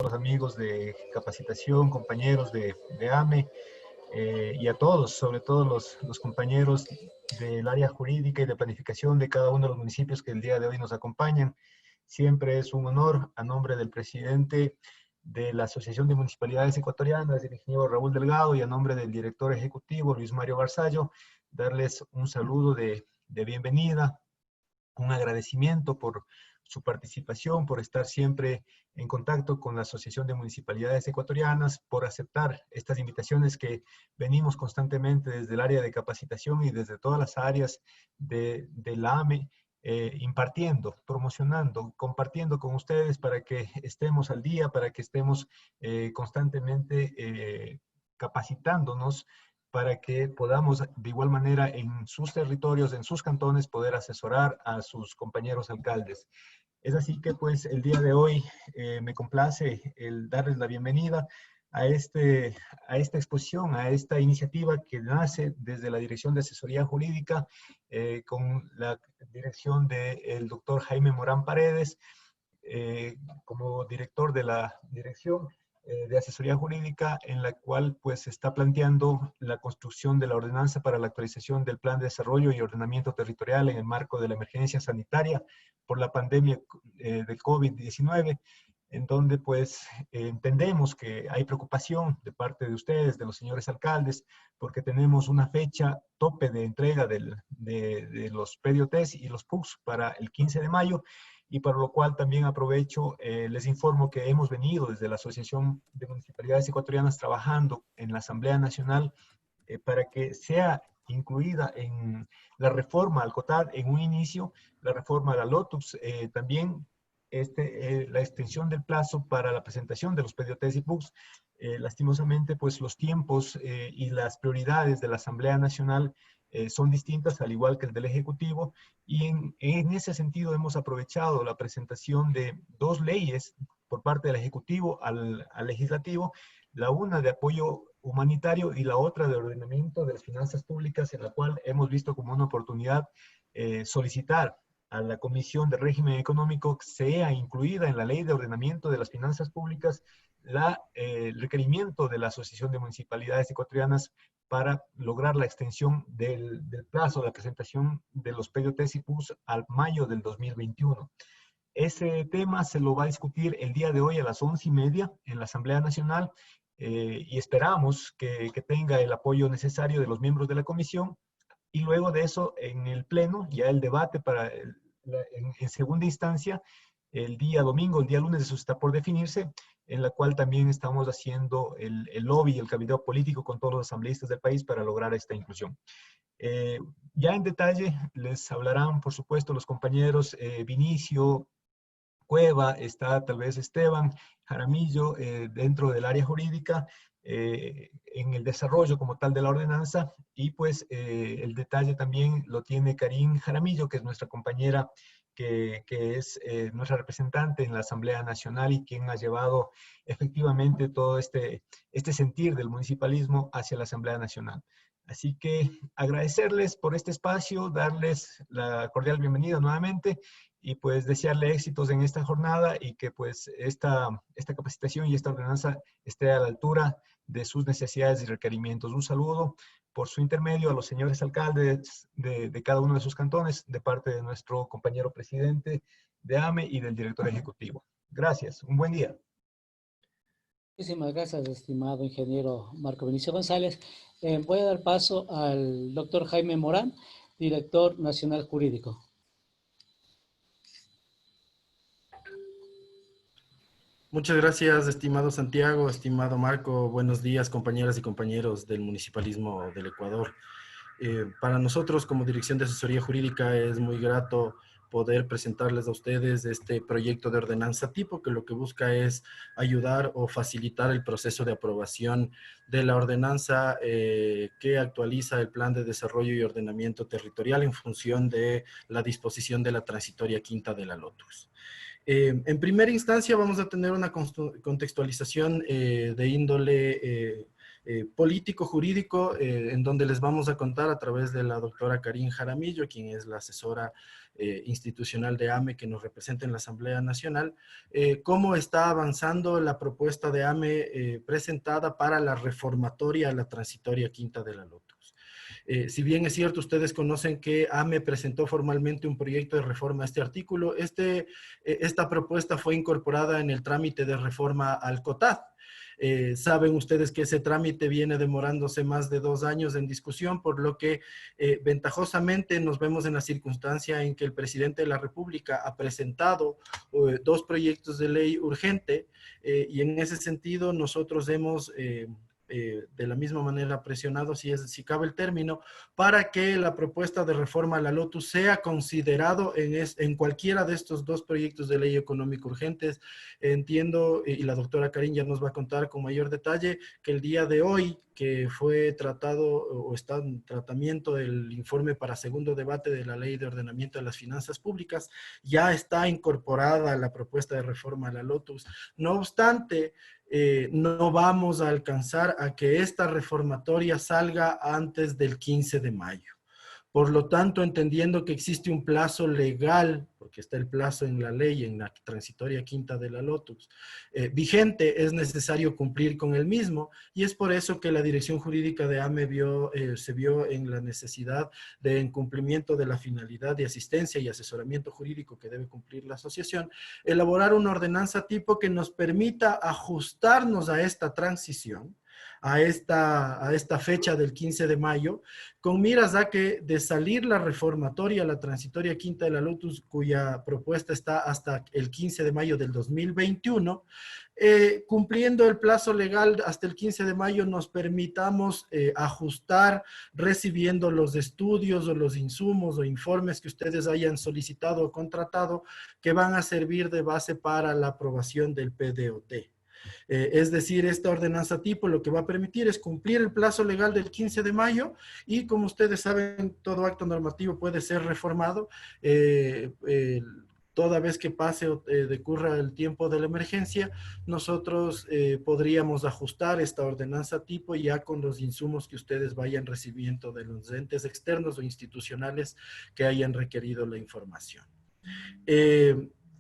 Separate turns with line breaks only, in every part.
los amigos de capacitación, compañeros de AME, y a todos, sobre todo los compañeros del área jurídica y de planificación de cada uno de los municipios que el día de hoy nos acompañan. Siempre es un honor, a nombre del presidente de la Asociación de Municipalidades Ecuatorianas, el ingeniero Raúl Delgado, y a nombre del director ejecutivo, Luis Mario Barzallo, darles un saludo de bienvenida, un agradecimiento por su participación, por estar siempre en contacto con la Asociación de Municipalidades Ecuatorianas, por aceptar estas invitaciones que venimos constantemente desde el área de capacitación y desde todas las áreas de la AME, impartiendo, promocionando, compartiendo con ustedes para que estemos al día, para que estemos constantemente capacitándonos, para que podamos de igual manera en sus territorios, en sus cantones, poder asesorar a sus compañeros alcaldes. Es así que pues el día de hoy me complace el darles la bienvenida a, a esta exposición, a esta iniciativa que nace desde la Dirección de Asesoría Jurídica con la dirección del doctor Jaime Morán Paredes como director de la dirección de asesoría jurídica, en la cual pues se está planteando la construcción de la ordenanza para la actualización del plan de desarrollo y ordenamiento territorial en el marco de la emergencia sanitaria por la pandemia del COVID-19, en donde pues entendemos que hay preocupación de parte de ustedes, de los señores alcaldes, porque tenemos una fecha tope de entrega de los PDOTs y los PUCs para el 15 de mayo, y para lo cual también aprovecho, les informo que hemos venido desde la Asociación de Municipalidades Ecuatorianas trabajando en la Asamblea Nacional para que sea incluida en la reforma al COTAD en un inicio, la reforma a la LOTUS, también la extensión del plazo para la presentación de los PDOTs y PUCs. Lastimosamente, pues los tiempos y las prioridades de la Asamblea Nacional son distintas, al igual que el del Ejecutivo, y en ese sentido hemos aprovechado la presentación de dos leyes por parte del Ejecutivo al Legislativo, la una de apoyo humanitario y la otra de ordenamiento de las finanzas públicas, en la cual hemos visto como una oportunidad solicitar a la Comisión de Régimen Económico que sea incluida en la Ley de Ordenamiento de las Finanzas Públicas el requerimiento de la Asociación de Municipalidades Ecuatorianas para lograr la extensión del plazo de la presentación de los PDOTs y PUS al mayo del 2021. Ese tema se lo va a discutir el día de hoy a las 11:30 en la Asamblea Nacional y esperamos que tenga el apoyo necesario de los miembros de la comisión, y luego de eso en el Pleno, ya el debate en segunda instancia, el día domingo, el día lunes, eso está por definirse, en la cual también estamos haciendo el lobby y el cabildeo político con todos los asambleístas del país para lograr esta inclusión. Ya en detalle les hablarán, por supuesto, los compañeros Vinicio, Cueva, está tal vez Esteban Jaramillo dentro del área jurídica, en el desarrollo como tal de la ordenanza, y pues el detalle también lo tiene Karin Jaramillo, que es nuestra compañera, que es nuestra representante en la Asamblea Nacional y quien ha llevado efectivamente todo este sentir del municipalismo hacia la Asamblea Nacional. Así que agradecerles por este espacio, darles la cordial bienvenida nuevamente y pues desearle éxitos en esta jornada y que pues esta capacitación y esta ordenanza esté a la altura de sus necesidades y requerimientos. Un saludo por su intermedio a los señores alcaldes de cada uno de sus cantones, de parte de nuestro compañero presidente de AME y del director ejecutivo. Gracias, un buen día.
Muchísimas gracias, estimado ingeniero Marco Vinicio González. Voy a dar paso al doctor Jaime Morán, director nacional jurídico.
Muchas gracias, estimado Santiago, estimado Marco. Buenos días, compañeras y compañeros del municipalismo del Ecuador. Para nosotros, como Dirección de Asesoría Jurídica, es muy grato poder presentarles a ustedes este proyecto de ordenanza tipo, que lo que busca es ayudar o facilitar el proceso de aprobación de la ordenanza que actualiza el Plan de Desarrollo y Ordenamiento Territorial en función de la disposición de la transitoria quinta de la LOTUS. En primera instancia vamos a tener una contextualización de índole político-jurídico, en donde les vamos a contar a través de la doctora Karin Jaramillo, quien es la asesora institucional de AME que nos representa en la Asamblea Nacional, cómo está avanzando la propuesta de AME presentada para la reformatoria a la transitoria quinta de la Lotus. Si bien es cierto, ustedes conocen que AME presentó formalmente un proyecto de reforma a este artículo, esta propuesta fue incorporada en el trámite de reforma al COTAD. Saben ustedes que ese trámite viene demorándose más de 2 años en discusión, por lo que ventajosamente nos vemos en la circunstancia en que el presidente de la República ha presentado 2 proyectos de ley urgente y en ese sentido nosotros hemos de la misma manera presionado, si cabe el término, para que la propuesta de reforma a la Lotus sea considerado en cualquiera de estos 2 proyectos de ley económico urgentes. Entiendo, y la doctora Karin ya nos va a contar con mayor detalle, que el día de hoy, que fue tratado o está en tratamiento el informe para segundo debate de la Ley de Ordenamiento de las Finanzas Públicas, ya está incorporada la propuesta de reforma a la Lotus. No obstante, no vamos a alcanzar a que esta reformatoria salga antes del 15 de mayo. Por lo tanto, entendiendo que existe un plazo legal, porque está el plazo en la ley, en la transitoria quinta de la Lotus, vigente, es necesario cumplir con el mismo, y es por eso que la Dirección Jurídica de AME se vio en la necesidad de, en cumplimiento de la finalidad de asistencia y asesoramiento jurídico que debe cumplir la asociación, elaborar una ordenanza tipo que nos permita ajustarnos a esta transición, a esta fecha del 15 de mayo, con miras a que de salir la reformatoria, la transitoria quinta de la Lotus, cuya propuesta está hasta el 15 de mayo del 2021, cumpliendo el plazo legal hasta el 15 de mayo, nos permitamos ajustar, recibiendo los estudios o los insumos o informes que ustedes hayan solicitado o contratado, que van a servir de base para la aprobación del PDOT. Es decir, esta ordenanza tipo lo que va a permitir es cumplir el plazo legal del 15 de mayo y, como ustedes saben, todo acto normativo puede ser reformado toda vez que pase o decurra el tiempo de la emergencia. Nosotros podríamos ajustar esta ordenanza tipo ya con los insumos que ustedes vayan recibiendo de los entes externos o institucionales que hayan requerido la información.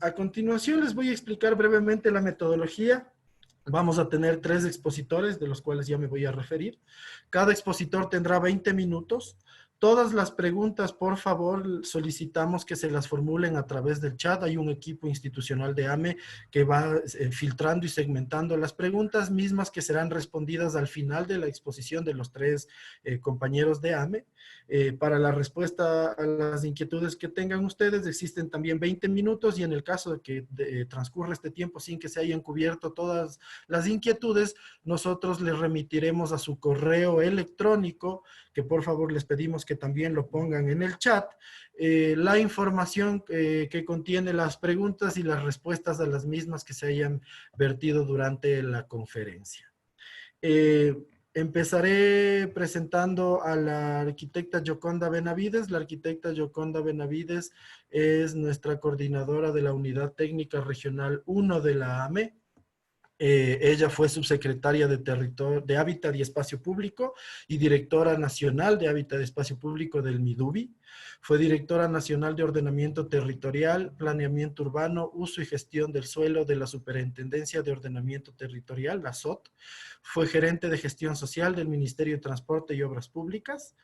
A continuación les voy a explicar brevemente la metodología. Vamos a tener 3 expositores, de los cuales ya me voy a referir. Cada expositor tendrá 20 minutos. Todas las preguntas, por favor, solicitamos que se las formulen a través del chat. Hay un equipo institucional de AME que va filtrando y segmentando las preguntas mismas que serán respondidas al final de la exposición de los 3 compañeros de AME. Para la respuesta a las inquietudes que tengan ustedes, existen también 20 minutos y en el caso de que transcurra este tiempo sin que se hayan cubierto todas las inquietudes, nosotros les remitiremos a su correo electrónico, que por favor les pedimos que también lo pongan en el chat, la información que contiene las preguntas y las respuestas a las mismas que se hayan vertido durante la conferencia. Empezaré presentando a la arquitecta Yoconda Benavides. La arquitecta Yoconda Benavides es nuestra coordinadora de la Unidad Técnica Regional 1 de la AME. Ella fue subsecretaria de Hábitat y Espacio Público y directora nacional de Hábitat y Espacio Público del MIDUBI. Fue directora nacional de Ordenamiento Territorial, Planeamiento Urbano, Uso y Gestión del Suelo de la Superintendencia de Ordenamiento Territorial, la SOT. Fue gerente de Gestión Social del Ministerio de Transporte y Obras Públicas.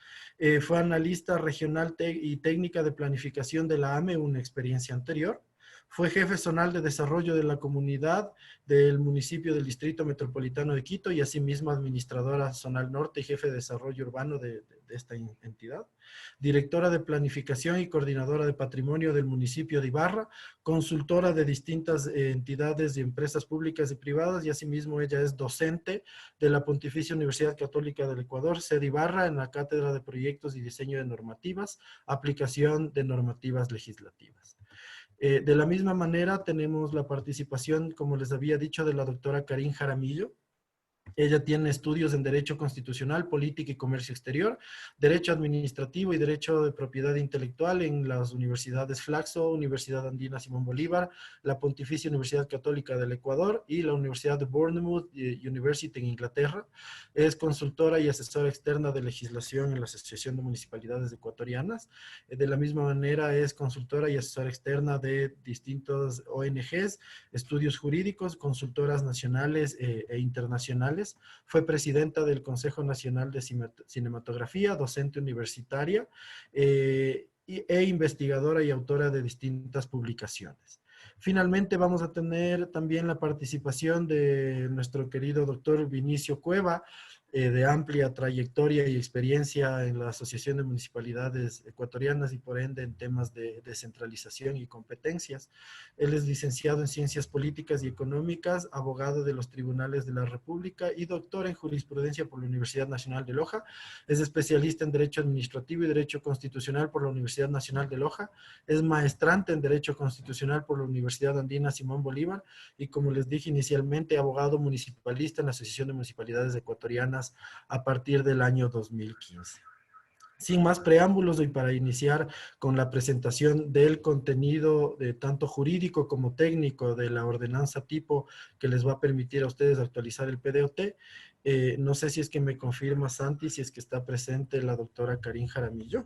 Fue analista regional y técnica de planificación de la AME, una experiencia anterior. Fue jefe zonal de desarrollo de la comunidad del municipio del Distrito Metropolitano de Quito y asimismo administradora zonal norte y jefe de desarrollo urbano de esta entidad. Directora de planificación y coordinadora de patrimonio del municipio de Ibarra, consultora de distintas entidades y empresas públicas y privadas y asimismo ella es docente de la Pontificia Universidad Católica del Ecuador, sede Ibarra, en la Cátedra de Proyectos y Diseño de Normativas, aplicación de normativas legislativas. De la misma manera tenemos la participación, como les había dicho, de la doctora Karin Jaramillo. Ella tiene estudios en Derecho Constitucional, Política y Comercio Exterior, Derecho Administrativo y Derecho de Propiedad Intelectual en las universidades Flaxo, Universidad Andina Simón Bolívar, la Pontificia Universidad Católica del Ecuador y la Universidad de Bournemouth University en Inglaterra. Es consultora y asesora externa de legislación en la Asociación de Municipalidades Ecuatorianas. De la misma manera es consultora y asesora externa de distintos ONGs, estudios jurídicos, consultoras nacionales e internacionales. Fue presidenta del Consejo Nacional de Cinematografía, docente universitaria e investigadora y autora de distintas publicaciones. Finalmente vamos a tener también la participación de nuestro querido doctor Vinicio Cueva, de amplia trayectoria y experiencia en la Asociación de Municipalidades Ecuatorianas y por ende en temas de descentralización y competencias. Él es licenciado en Ciencias Políticas y Económicas, abogado de los Tribunales de la República y doctor en Jurisprudencia por la Universidad Nacional de Loja. Es especialista en Derecho Administrativo y Derecho Constitucional por la Universidad Nacional de Loja. Es maestrante en Derecho Constitucional por la Universidad Andina Simón Bolívar y, como les dije inicialmente, abogado municipalista en la Asociación de Municipalidades Ecuatorianas a partir del año 2015. Sin más preámbulos y para iniciar con la presentación del contenido tanto jurídico como técnico de la ordenanza tipo que les va a permitir a ustedes actualizar el PDOT, no sé si es que me confirma Santi, si es que está presente la doctora Karin Jaramillo.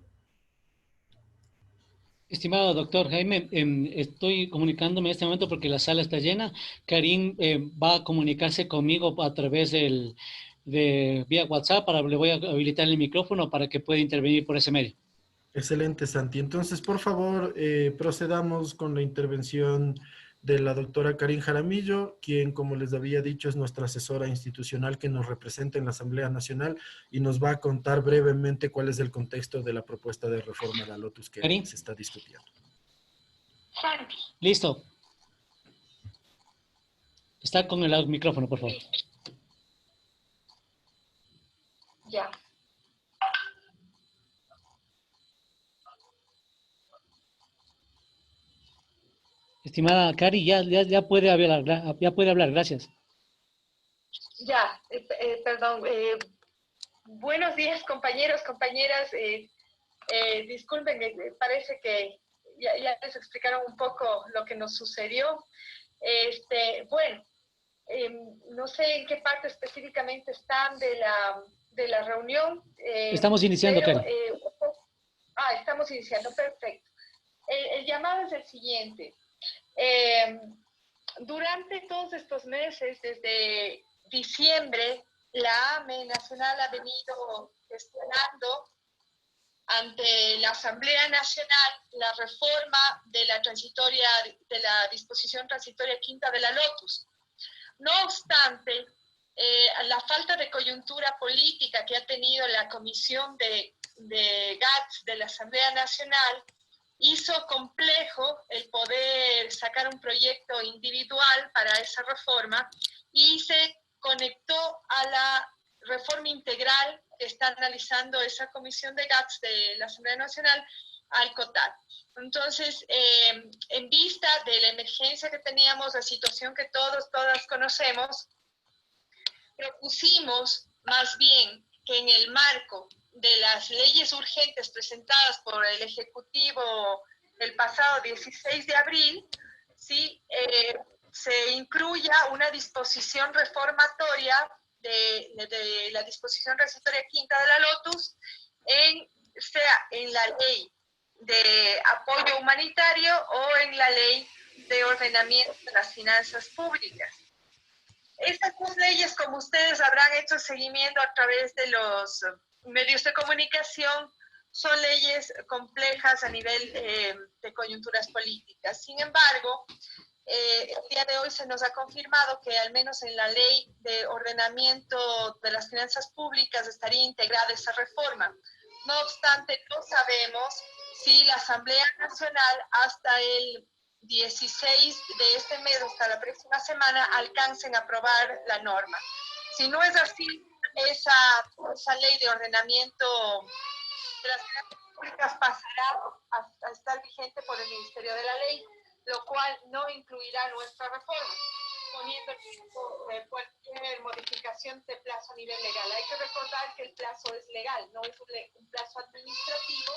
Estimado doctor Jaime, estoy comunicándome en este momento porque la sala está llena. Karim va a comunicarse conmigo a través de vía WhatsApp. Le voy a habilitar el micrófono para que pueda intervenir por ese medio.
Excelente, Santi. Entonces, por favor, procedamos con la intervención de la doctora Karin Jaramillo, quien, como les había dicho, es nuestra asesora institucional que nos representa en la Asamblea Nacional y nos va a contar brevemente cuál es el contexto de la propuesta de reforma de la Lotus que
Karim,
se está discutiendo.
listo. Está con el micrófono, por favor.
Ya.
Estimada Cari, ya puede hablar, gracias.
Ya, perdón. Buenos días, compañeros, compañeras. Disculpen, parece que ya les explicaron un poco lo que nos sucedió. Bueno, no sé en qué parte específicamente están de la reunión.
Estamos iniciando,
pero,
Cari.
Estamos iniciando, perfecto. El llamado es el siguiente. Durante todos estos meses, desde diciembre, la AME Nacional ha venido gestionando ante la Asamblea Nacional la reforma de la disposición transitoria quinta de la Lotus. No obstante, la falta de coyuntura política que ha tenido la Comisión de GATS de la Asamblea Nacional hizo complejo el poder sacar un proyecto individual para esa reforma y se conectó a la reforma integral que está analizando esa comisión de GATS de la Asamblea Nacional al COTAD. Entonces, en vista de la emergencia que teníamos, la situación que todas conocemos, propusimos más bien que en el marco de las leyes urgentes presentadas por el Ejecutivo el pasado 16 de abril, ¿sí? Se incluya una disposición reformatoria de la disposición transitoria quinta de la Lotus, sea en la ley de apoyo humanitario o en la ley de ordenamiento de las finanzas públicas. Estas dos leyes, como ustedes habrán hecho seguimiento a través de los medios de comunicación, son leyes complejas a nivel de coyunturas políticas. Sin embargo, el día de hoy se nos ha confirmado que al menos en la ley de ordenamiento de las finanzas públicas estaría integrada esa reforma. No obstante, no sabemos si la Asamblea Nacional hasta el 16 de este mes, hasta la próxima semana, alcancen a aprobar la norma. Si no es así, esa ley de ordenamiento de las finanzas públicas pasará a estar vigente por el Ministerio de la Ley, lo cual no incluirá nuestra reforma. poniendo en riesgo cualquier modificación de plazo a nivel legal. Hay que recordar que el plazo es legal, no es un plazo administrativo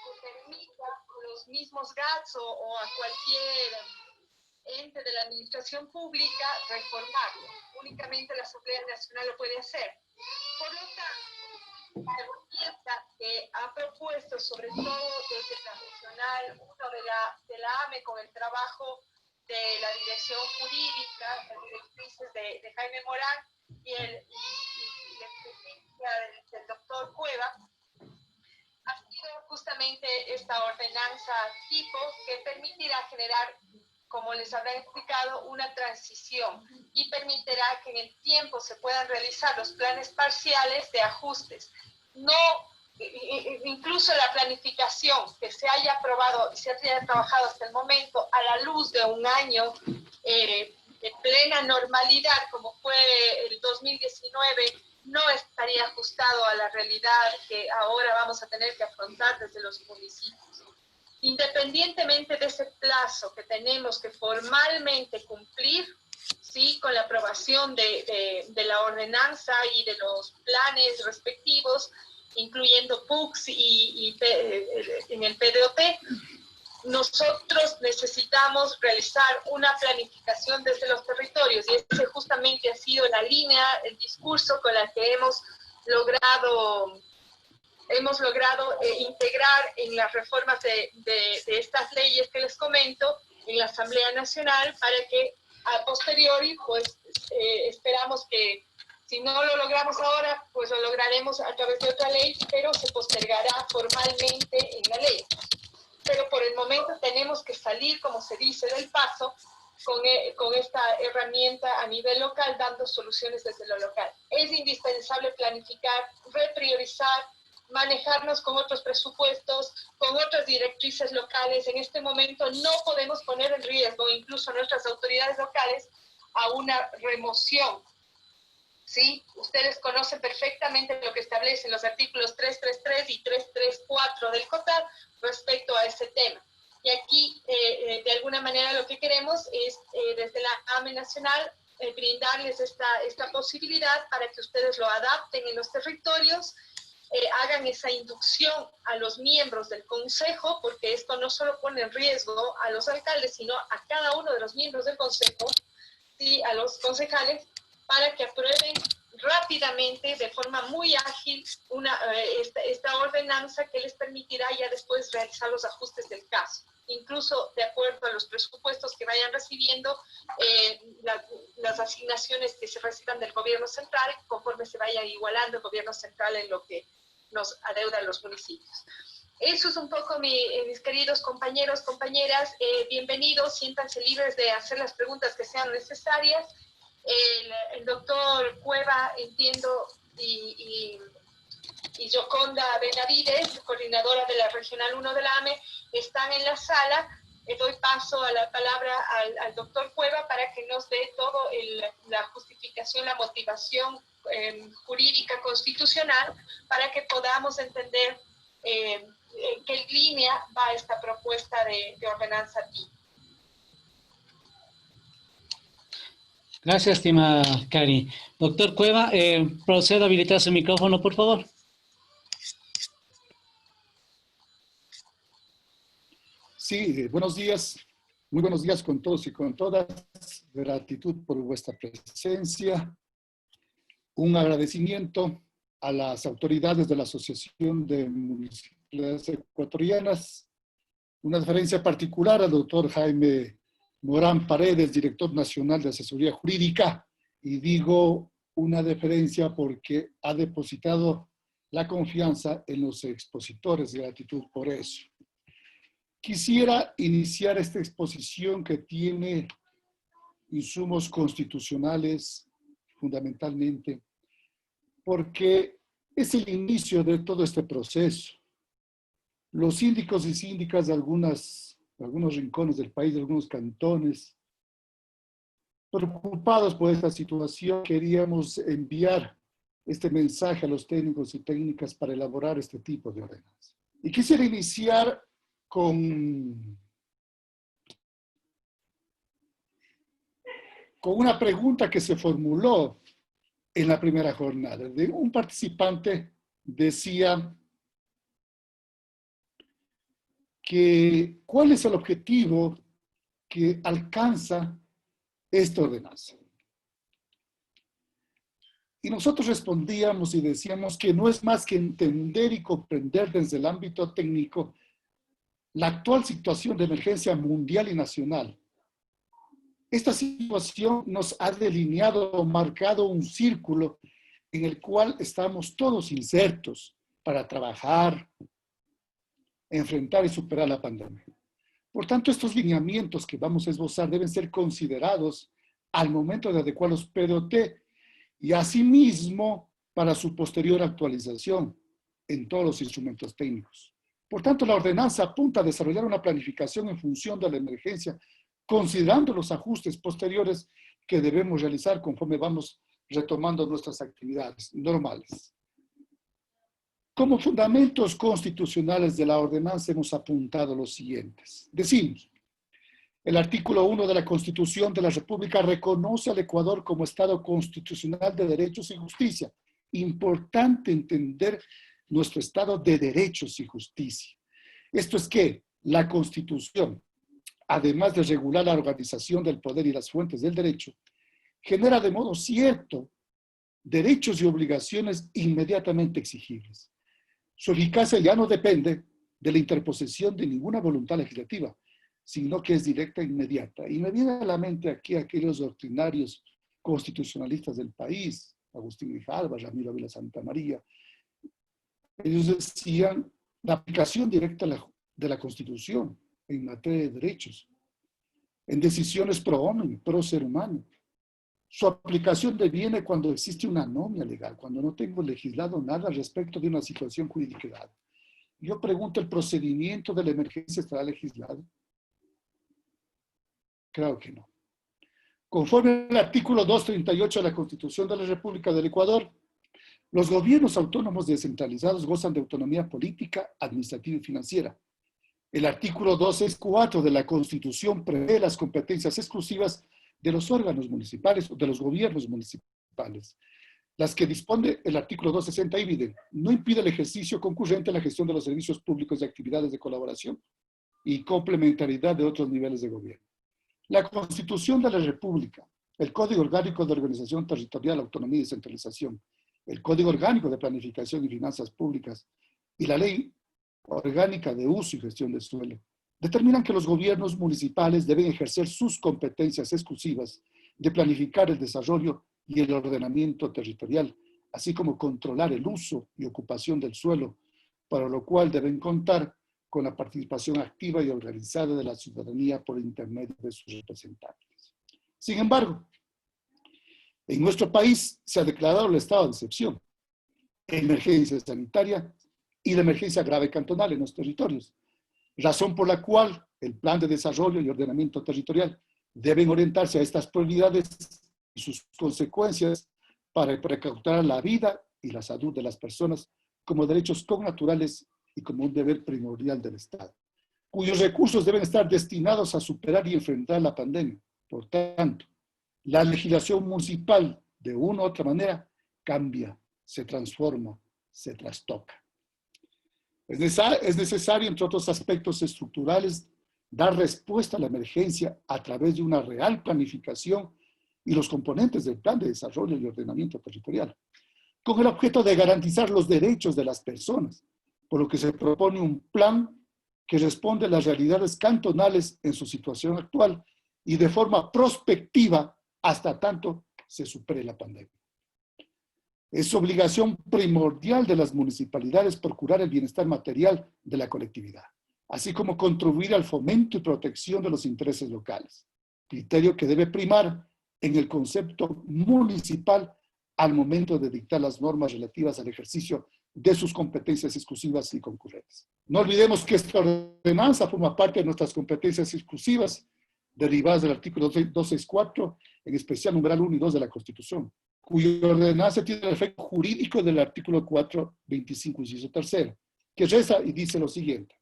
que permita a los mismos GATS o a cualquier ente de la administración pública reformarlo. Únicamente la Asamblea Nacional lo puede hacer. Por lo tanto, la herramienta que ha propuesto, sobre todo desde la regional 1 de la AME, con el trabajo de la dirección jurídica, las directrices de Jaime Morán y la experiencia del doctor Cueva, ha sido justamente esta ordenanza tipo que permitirá generar, como les habrá explicado, una transición y permitirá que en el tiempo se puedan realizar los planes parciales de ajustes. No, incluso la planificación que se haya aprobado y se haya trabajado hasta el momento a la luz de un año de plena normalidad, como fue el 2019, no estaría ajustado a la realidad que ahora vamos a tener que afrontar desde los municipios. Independientemente de ese plazo que tenemos que formalmente cumplir, ¿sí?, con la aprobación de la ordenanza y de los planes respectivos, incluyendo PUCS y en el PDOT, nosotros necesitamos realizar una planificación desde los territorios, y ese justamente ha sido la línea, el discurso con la que hemos logrado integrar en las reformas de estas leyes que les comento en la Asamblea Nacional, para que a posteriori, pues esperamos que si no lo logramos ahora, pues lo lograremos a través de otra ley, pero se postergará formalmente en la ley. Pero por el momento tenemos que salir, como se dice, del paso con esta herramienta a nivel local, dando soluciones desde lo local. Es indispensable planificar, repriorizar, manejarnos con otros presupuestos, con otras directrices locales. En este momento no podemos poner en riesgo incluso a nuestras autoridades locales a una remoción. ¿Sí? Ustedes conocen perfectamente lo que establecen los artículos 333 y 334 del COTAD respecto a ese tema. Y aquí, de alguna manera, lo que queremos es, desde la AME Nacional, brindarles esta posibilidad para que ustedes lo adapten en los territorios, hagan esa inducción a los miembros del consejo, porque esto no solo pone en riesgo a los alcaldes, sino a cada uno de los miembros del consejo, ¿sí?, a los concejales, para que aprueben rápidamente, de forma muy ágil, esta ordenanza que les permitirá ya después realizar los ajustes del caso, incluso de acuerdo a los presupuestos que vayan recibiendo, las asignaciones que se reciban del gobierno central, conforme se vaya igualando el gobierno central en lo que nos adeudan los municipios. Eso es un poco, mis queridos compañeros, compañeras, bienvenidos, siéntanse libres de hacer las preguntas que sean necesarias. El doctor Cueva, entiendo, y Yoconda Benavides, coordinadora de la Regional 1 de la AME, están en la sala. Doy paso a la palabra al doctor Cueva para que nos dé todo la justificación, la motivación jurídica constitucional, para que podamos entender en qué línea va esta propuesta de ordenanza TIC.
Gracias, estimada Cari. Doctor Cueva, proceda a habilitar su micrófono, por favor.
Sí, buenos días. Muy buenos días con todos y con todas. Gratitud por vuestra presencia. Un agradecimiento a las autoridades de la Asociación de Municipalidades Ecuatorianas. Una referencia particular al doctor Jaime Morán Paredes, director nacional de asesoría jurídica, y digo una deferencia porque ha depositado la confianza en los expositores. Gratitud por eso. Quisiera iniciar esta exposición que tiene insumos constitucionales fundamentalmente, porque es el inicio de todo este proceso. Los síndicos y síndicas de algunos rincones del país, de algunos cantones, preocupados por esta situación, queríamos enviar este mensaje a los técnicos y técnicas para elaborar este tipo de ordenanzas. Y quisiera iniciar con con una pregunta que se formuló en la primera jornada. Un participante decía que ¿cuál es el objetivo que alcanza esta ordenanza? Y nosotros respondíamos y decíamos que no es más que entender y comprender desde el ámbito técnico la actual situación de emergencia mundial y nacional. Esta situación nos ha delineado o marcado un círculo en el cual estamos todos insertos para trabajar, enfrentar y superar la pandemia. Por tanto, estos lineamientos que vamos a esbozar deben ser considerados al momento de adecuar los PDOT y asimismo para su posterior actualización en todos los instrumentos técnicos. Por tanto, la ordenanza apunta a desarrollar una planificación en función de la emergencia, considerando los ajustes posteriores que debemos realizar conforme vamos retomando nuestras actividades normales. Como fundamentos constitucionales de la ordenanza hemos apuntado los siguientes. Decimos, el artículo 1 de la Constitución de la República reconoce al Ecuador como Estado constitucional de derechos y justicia. Importante entender nuestro Estado de derechos y justicia. Esto es que la Constitución, además de regular la organización del poder y las fuentes del derecho, genera de modo cierto derechos y obligaciones inmediatamente exigibles. Su eficacia ya no depende de la interposición de ninguna voluntad legislativa, sino que es directa e inmediata. Y me viene a la mente aquí aquellos doctrinarios constitucionalistas del país, Agustín Grijalva, Ramiro Ávila Santa María. Ellos decían la aplicación directa de la Constitución en materia de derechos, en decisiones pro hombre, pro ser humano. Su aplicación deviene cuando existe una anomia legal, cuando no tengo legislado nada respecto de una situación jurídica dada. Yo pregunto, ¿el procedimiento de la emergencia estará legislado? Creo que no. Conforme al artículo 238 de la Constitución de la República del Ecuador, los gobiernos autónomos descentralizados gozan de autonomía política, administrativa y financiera. El artículo 264 de la Constitución prevé las competencias exclusivas de los órganos municipales o de los gobiernos municipales. Las que dispone el artículo 260 dividen, no impide el ejercicio concurrente en la gestión de los servicios públicos y actividades de colaboración y complementariedad de otros niveles de gobierno. La Constitución de la República, el Código Orgánico de Organización Territorial, Autonomía y Descentralización, el Código Orgánico de Planificación y Finanzas Públicas y la Ley Orgánica de Uso y Gestión del Suelo determinan que los gobiernos municipales deben ejercer sus competencias exclusivas de planificar el desarrollo y el ordenamiento territorial, así como controlar el uso y ocupación del suelo, para lo cual deben contar con la participación activa y organizada de la ciudadanía por intermedio de sus representantes. Sin embargo, en nuestro país se ha declarado el estado de excepción, emergencia sanitaria y la emergencia grave cantonal en los territorios, razón por la cual el plan de desarrollo y ordenamiento territorial deben orientarse a estas prioridades y sus consecuencias para precautar la vida y la salud de las personas como derechos connaturales y como un deber primordial del Estado, cuyos recursos deben estar destinados a superar y enfrentar la pandemia. Por tanto, la legislación municipal, de una u otra manera, cambia, se transforma, se trastoca. Es necesario, entre otros aspectos estructurales, dar respuesta a la emergencia a través de una real planificación y los componentes del plan de desarrollo y ordenamiento territorial, con el objeto de garantizar los derechos de las personas, por lo que se propone un plan que responde a las realidades cantonales en su situación actual y de forma prospectiva hasta tanto se supere la pandemia. Es obligación primordial de las municipalidades procurar el bienestar material de la colectividad, así como contribuir al fomento y protección de los intereses locales, criterio que debe primar en el concepto municipal al momento de dictar las normas relativas al ejercicio de sus competencias exclusivas y concurrentes. No olvidemos que esta ordenanza forma parte de nuestras competencias exclusivas derivadas del artículo 264, en especial numeral 1 y 2 de la Constitución, cuya ordenanza tiene el efecto jurídico del artículo 425, inciso tercero, que reza y dice lo siguiente: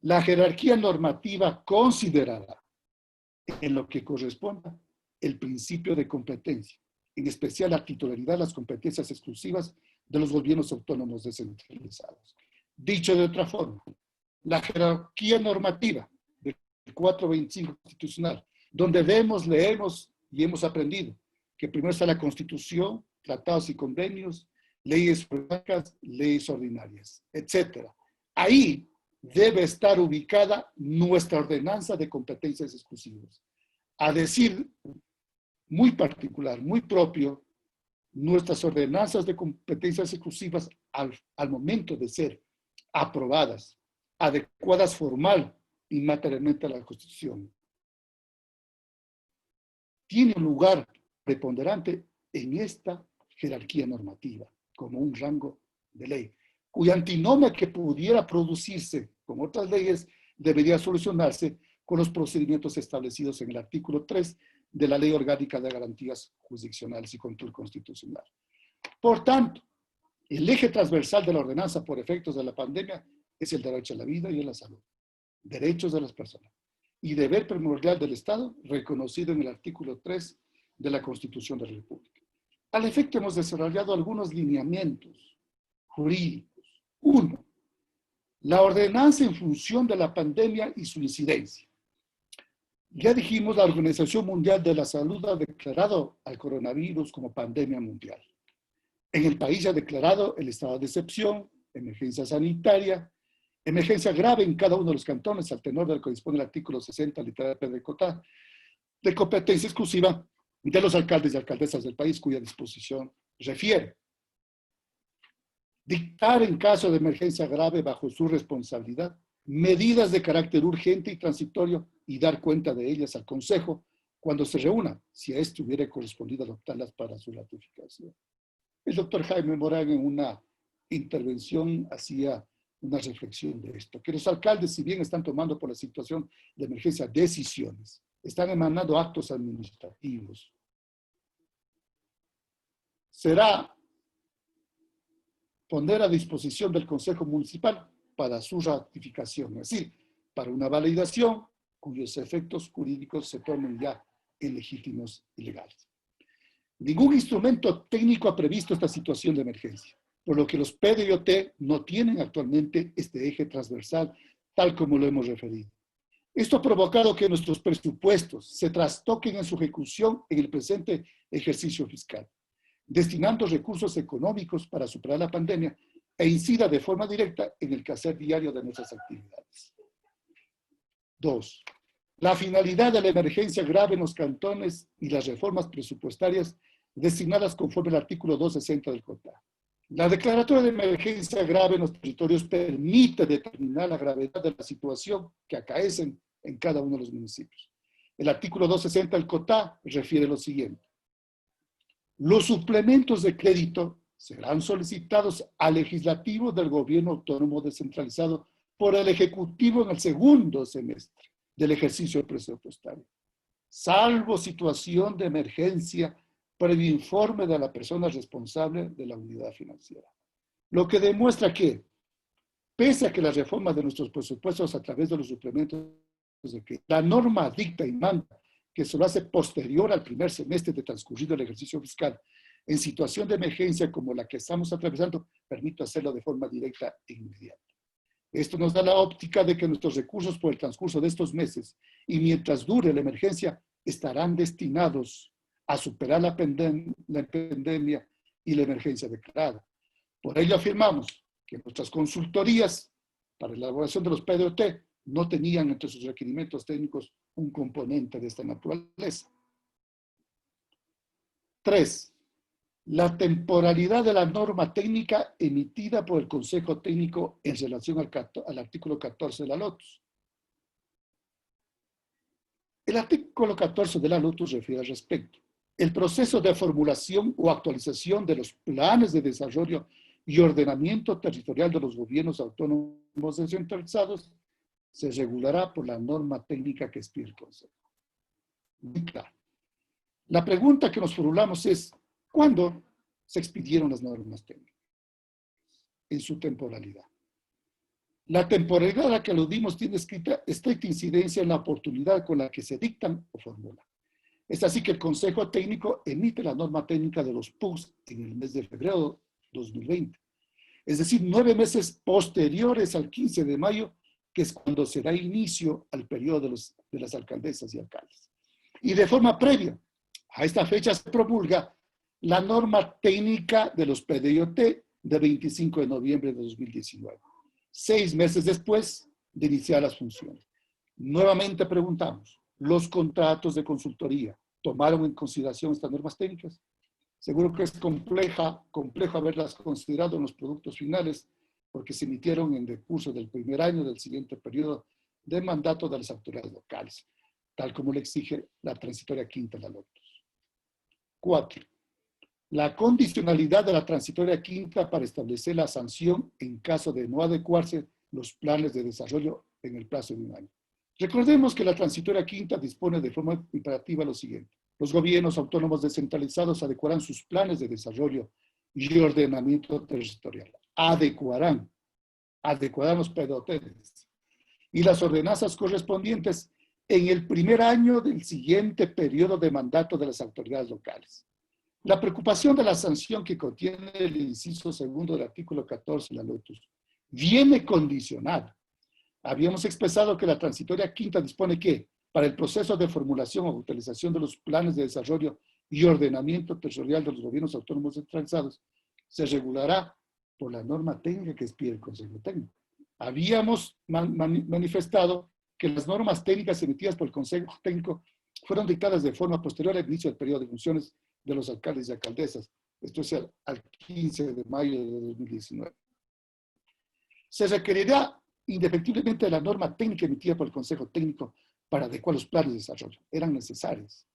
la jerarquía normativa considerará, en lo que corresponda, el principio de competencia, en especial la titularidad de las competencias exclusivas de los gobiernos autónomos descentralizados. Dicho de otra forma, la jerarquía normativa del 425 constitucional, donde vemos, leemos y hemos aprendido que primero está la Constitución, tratados y convenios, leyes orgánicas, leyes ordinarias, etc. Ahí debe estar ubicada nuestra ordenanza de competencias exclusivas. A decir muy particular, muy propio, nuestras ordenanzas de competencias exclusivas al momento de ser aprobadas, adecuadas formal y materialmente a la Constitución, tiene un lugar preponderante en esta jerarquía normativa, como un rango de ley, cuya antinomia que pudiera producirse con otras leyes debería solucionarse con los procedimientos establecidos en el artículo 3 de la Ley Orgánica de Garantías Jurisdiccionales y Control Constitucional. Por tanto, el eje transversal de la ordenanza por efectos de la pandemia es el derecho a la vida y a la salud, derechos de las personas, y deber primordial del Estado, reconocido en el artículo 3 de la Constitución de la República. Al efecto, hemos desarrollado algunos lineamientos jurídicos. Uno, la ordenanza en función de la pandemia y su incidencia. Ya dijimos, la Organización Mundial de la Salud ha declarado al coronavirus como pandemia mundial. En el país ha declarado el estado de excepción, emergencia sanitaria, emergencia grave en cada uno de los cantones, al tenor del que dispone el artículo 60, literal P del COTA, de competencia exclusiva de los alcaldes y alcaldesas del país, cuya disposición refiere. Dictar en caso de emergencia grave bajo su responsabilidad medidas de carácter urgente y transitorio y dar cuenta de ellas al Consejo cuando se reúna, si a esto hubiera correspondido adoptarlas para su ratificación. El doctor Jaime Morán en una intervención hacía una reflexión de esto, que los alcaldes, si bien están tomando por la situación de emergencia decisiones, están emanando actos administrativos. Será poner a disposición del Consejo Municipal para su ratificación, es decir, para una validación cuyos efectos jurídicos se tornen ya ilegítimos y legales. Ningún instrumento técnico ha previsto esta situación de emergencia, por lo que los PDIOT no tienen actualmente este eje transversal, tal como lo hemos referido. Esto ha provocado que nuestros presupuestos se trastoquen en su ejecución en el presente ejercicio fiscal, destinando recursos económicos para superar la pandemia e incida de forma directa en el quehacer diario de nuestras actividades. 2. La finalidad de la emergencia grave en los cantones y las reformas presupuestarias designadas conforme al artículo 260 del COTA. La declaratoria de emergencia grave en los territorios permite determinar la gravedad de la situación que acaecen en cada uno de los municipios. El artículo 260 del COTA refiere lo siguiente. Los suplementos de crédito serán solicitados al legislativo del gobierno autónomo descentralizado por el Ejecutivo en el segundo semestre del ejercicio presupuestario, salvo situación de emergencia previo informe de la persona responsable de la unidad financiera. Lo que demuestra que, pese a que la reforma de nuestros presupuestos a través de los suplementos de que la norma dicta y manda que se lo hace posterior al primer semestre de transcurrido el ejercicio fiscal, en situación de emergencia como la que estamos atravesando, permite hacerlo de forma directa e inmediata. Esto nos da la óptica de que nuestros recursos por el transcurso de estos meses y mientras dure la emergencia estarán destinados a superar la pandemia y la emergencia declarada. Por ello afirmamos que nuestras consultorías para la elaboración de los PDOT no tenían entre sus requerimientos técnicos un componente de esta naturaleza. 3. La temporalidad de la norma técnica emitida por el Consejo Técnico en relación al artículo 14 de la LOTUS. El artículo 14 de la LOTUS refiere al respecto. El proceso de formulación o actualización de los planes de desarrollo y ordenamiento territorial de los gobiernos autónomos descentralizados se regulará por la norma técnica que expide el Consejo. Muy claro. La pregunta que nos formulamos es, ¿cuándo se expidieron las normas técnicas? En su temporalidad. La temporalidad a la que aludimos tiene estricta incidencia en la oportunidad con la que se dictan o formulan. Es así que el Consejo Técnico emite la norma técnica de los PUCs en el mes de febrero de 2020. Es decir, 9 meses posteriores al 15 de mayo, que es cuando se da inicio al periodo de las alcaldesas y alcaldes. Y de forma previa a esta fecha se promulga la norma técnica de los PDIOT de 25 de noviembre de 2019, 6 meses después de iniciar las funciones. Nuevamente preguntamos, ¿los contratos de consultoría tomaron en consideración estas normas técnicas? Seguro que es complejo haberlas considerado en los productos finales, porque se emitieron en el curso del primer año del siguiente periodo de mandato de las autoridades locales, tal como le exige la transitoria quinta de la LOTUS. 4. La condicionalidad de la transitoria quinta para establecer la sanción en caso de no adecuarse los planes de desarrollo en el plazo de un año. Recordemos que la transitoria quinta dispone de forma imperativa lo siguiente. Los gobiernos autónomos descentralizados adecuarán sus planes de desarrollo y ordenamiento territorial. Adecuarán los PDOTs y las ordenanzas correspondientes en el primer año del siguiente periodo de mandato de las autoridades locales. La preocupación de la sanción que contiene el inciso segundo del artículo 14 de la LOTUS viene condicionada. Habíamos expresado que la transitoria quinta dispone que, para el proceso de formulación o utilización de los planes de desarrollo y ordenamiento territorial de los gobiernos autónomos descentralizados, se regulará por la norma técnica que expide el Consejo Técnico. Habíamos manifestado que las normas técnicas emitidas por el Consejo Técnico fueron dictadas de forma posterior al inicio del periodo de funciones de los alcaldes y alcaldesas, esto es al 15 de mayo de 2019. Se requerirá indefectiblemente de la norma técnica emitida por el Consejo Técnico para adecuar los planes de desarrollo. Eran necesarias.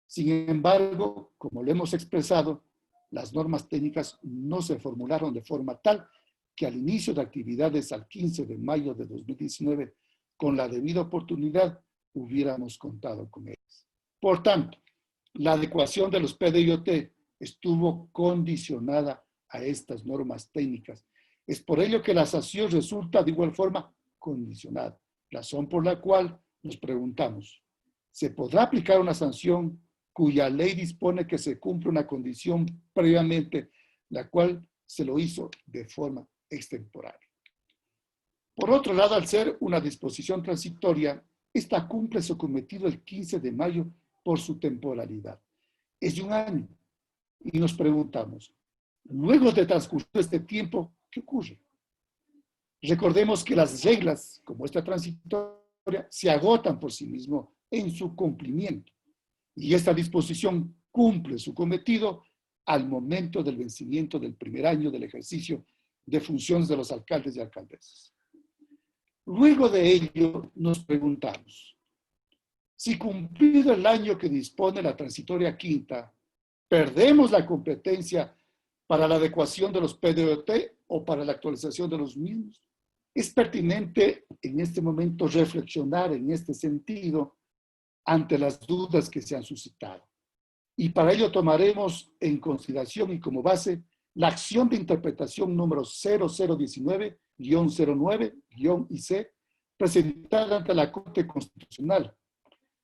Sin embargo, como lo hemos expresado, las normas técnicas no se formularon de forma tal que al inicio de actividades al 15 de mayo de 2019, con la debida oportunidad, hubiéramos contado con ellas. Por tanto, la adecuación de los PDIOT estuvo condicionada a estas normas técnicas. Es por ello que la sanción resulta de igual forma condicionada, razón por la cual nos preguntamos, ¿se podrá aplicar una sanción cuya ley dispone que se cumpla una condición previamente, la cual se lo hizo de forma extemporánea? Por otro lado, al ser una disposición transitoria, esta cumple su cometido el 15 de mayo por su temporalidad. Es de un año. Y nos preguntamos, luego de transcurrido este tiempo, ¿qué ocurre? Recordemos que las reglas, como esta transitoria, se agotan por sí mismo en su cumplimiento. Y esta disposición cumple su cometido al momento del vencimiento del primer año del ejercicio de funciones de los alcaldes y alcaldesas. Luego de ello, nos preguntamos, si cumplido el año que dispone la transitoria quinta, ¿perdemos la competencia para la adecuación de los PDOT o para la actualización de los mismos? Es pertinente en este momento reflexionar en este sentido ante las dudas que se han suscitado. Y para ello tomaremos en consideración y como base la acción de interpretación número 0019-09-IC presentada ante la Corte Constitucional,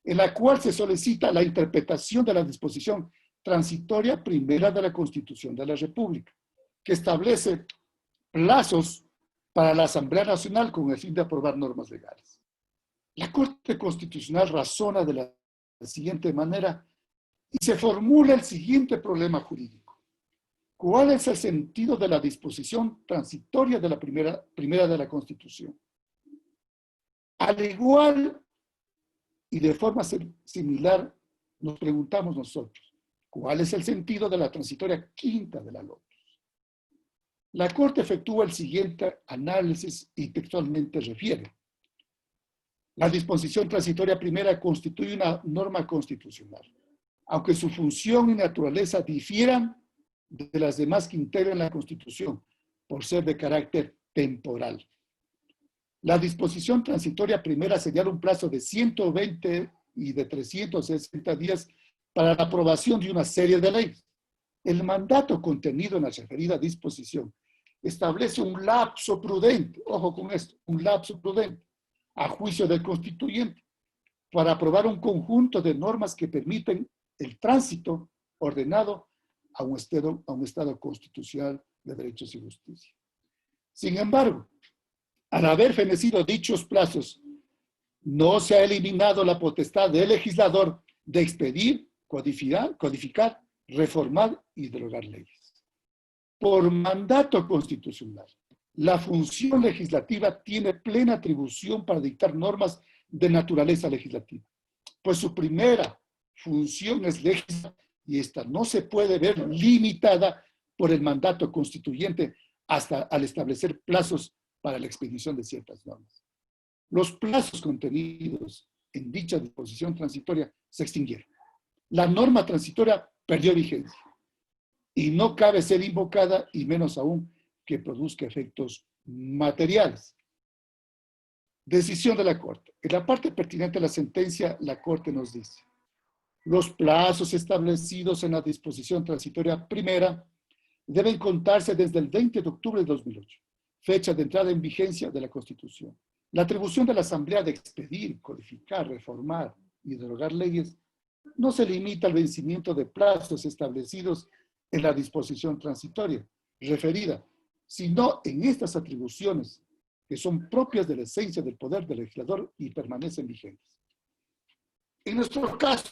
en la cual se solicita la interpretación de la disposición transitoria primera de la Constitución de la República, que establece plazos para la Asamblea Nacional con el fin de aprobar normas legales. La Corte Constitucional razona de la siguiente manera y se formula el siguiente problema jurídico. ¿Cuál es el sentido de la disposición transitoria de la primera de la Constitución? Al igual y de forma similar, nos preguntamos nosotros, ¿cuál es el sentido de la transitoria quinta de la LOTUS? La Corte efectúa el siguiente análisis y textualmente refiere. La disposición transitoria primera constituye una norma constitucional, aunque su función y naturaleza difieran de las demás que integran la Constitución, por ser de carácter temporal. La disposición transitoria primera señala un plazo de 120 y de 360 días para la aprobación de una serie de leyes. El mandato contenido en la referida disposición establece un lapso prudente, ojo con esto, un lapso prudente, a juicio del constituyente, para aprobar un conjunto de normas que permiten el tránsito ordenado a un estado constitucional de derechos y justicia. Sin embargo, al haber fenecido dichos plazos, no se ha eliminado la potestad del legislador de expedir, codificar, reformar y derogar leyes. Por mandato constitucional, la función legislativa tiene plena atribución para dictar normas de naturaleza legislativa, pues su primera función es legislar y esta no se puede ver limitada por el mandato constituyente hasta al establecer plazos para la expedición de ciertas normas. Los plazos contenidos en dicha disposición transitoria se extinguieron. La norma transitoria perdió vigencia y no cabe ser invocada y menos aún que produzca efectos materiales. Decisión de la Corte. En la parte pertinente de la sentencia, la Corte nos dice: los plazos establecidos en la disposición transitoria primera deben contarse desde el 20 de octubre de 2008, fecha de entrada en vigencia de la Constitución. La atribución de la Asamblea de expedir, codificar, reformar y derogar leyes no se limita al vencimiento de plazos establecidos en la disposición transitoria referida, sino en estas atribuciones que son propias de la esencia del poder del legislador y permanecen vigentes. En nuestro caso,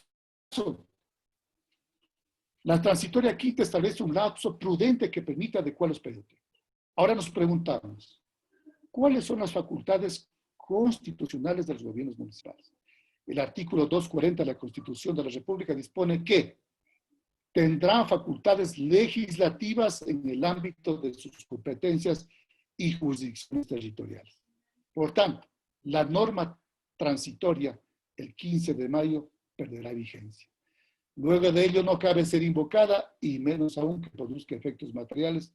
la transitoria quinta establece un lapso prudente que permite adecuar los PDT. Ahora nos preguntamos, ¿cuáles son las facultades constitucionales de los gobiernos municipales? El artículo 240 de la Constitución de la República dispone que tendrán facultades legislativas en el ámbito de sus competencias y jurisdicciones territoriales. Por tanto, la norma transitoria el 15 de mayo perderá vigencia. Luego de ello no cabe ser invocada y menos aún que produzca efectos materiales,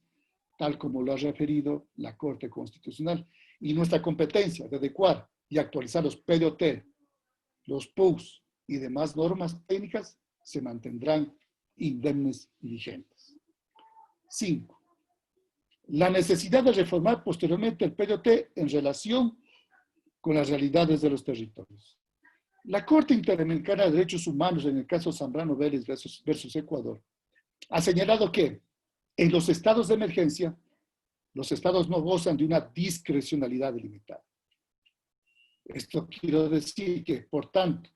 tal como lo ha referido la Corte Constitucional. Y nuestra competencia de adecuar y actualizar los PDOT, los PUCs y demás normas técnicas se mantendrán indemnes y vigentes. 5. La necesidad de reformar posteriormente el PDOT en relación con las realidades de los territorios. La Corte Interamericana de Derechos Humanos, en el caso Zambrano Vélez versus Ecuador, ha señalado que en los estados de emergencia, los estados no gozan de una discrecionalidad delimitada. Esto quiero decir que, por tanto,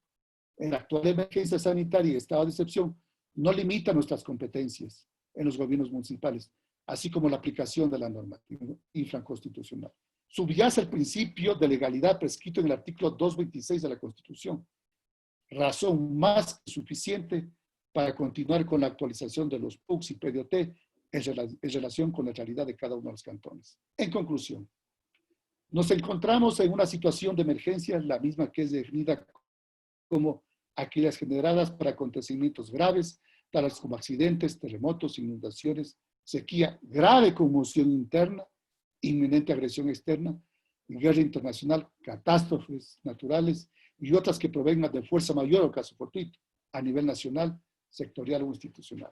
en la actual emergencia sanitaria y estado de excepción, no limita nuestras competencias en los gobiernos municipales, así como la aplicación de la normativa infraconstitucional. Subyace el principio de legalidad prescrito en el artículo 226 de la Constitución, razón más que suficiente para continuar con la actualización de los PUCs y PDOT en relación con la realidad de cada uno de los cantones. En conclusión, nos encontramos en una situación de emergencia, la misma que es definida como aquellas generadas por acontecimientos graves, tales como accidentes, terremotos, inundaciones, sequía, grave conmoción interna, inminente agresión externa, guerra internacional, catástrofes naturales y otras que provengan de fuerza mayor o caso fortuito, a nivel nacional, sectorial o institucional.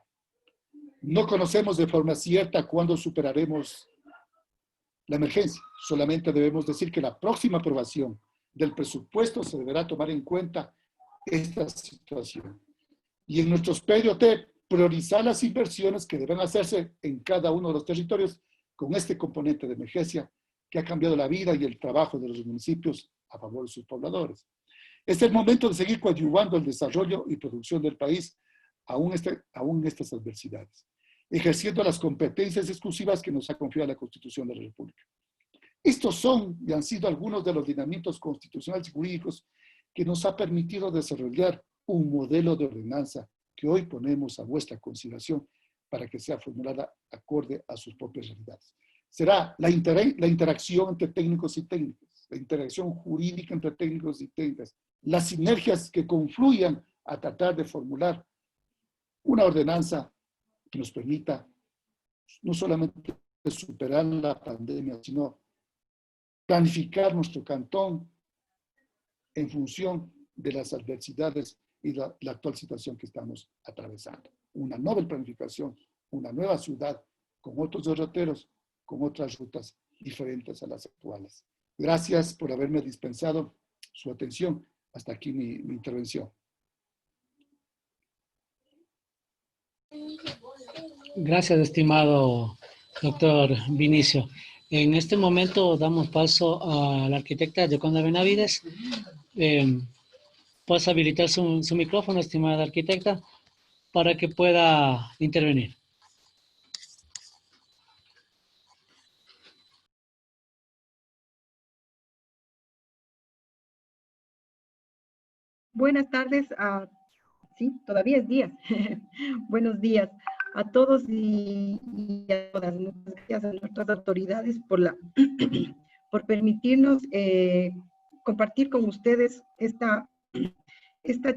No conocemos de forma cierta cuándo superaremos la emergencia. Solamente debemos decir que la próxima aprobación del presupuesto se deberá tomar en cuenta esta situación. Y en nuestros PDOT, priorizar las inversiones que deben hacerse en cada uno de los territorios con este componente de emergencia que ha cambiado la vida y el trabajo de los municipios a favor de sus pobladores. Es el momento de seguir coadyuvando el desarrollo y producción del país aún estas adversidades, ejerciendo las competencias exclusivas que nos ha confiado la Constitución de la República. Estos son y han sido algunos de los lineamientos constitucionales y jurídicos que nos ha permitido desarrollar un modelo de ordenanza que hoy ponemos a vuestra consideración para que sea formulada acorde a sus propias realidades. Será la interacción entre técnicos y técnicas, la interacción jurídica entre técnicos y técnicas, las sinergias que confluyan a tratar de formular una ordenanza que nos permita no solamente superar la pandemia, sino planificar nuestro cantón en función de las adversidades y la actual situación que estamos atravesando. Una nueva planificación, una nueva ciudad con otros derroteros, con otras rutas diferentes a las actuales. Gracias por haberme dispensado su atención Hasta aquí mi intervención.
Gracias, estimado doctor Vinicio. En este momento damos paso a la arquitecta Yoconda Benavides. ¿Puedes habilitar su micrófono, estimada arquitecta, para que pueda intervenir?
Buenas tardes, sí, todavía es día. Buenos días a todos y a todas. Muchas gracias a nuestras autoridades por permitirnos compartir con ustedes esta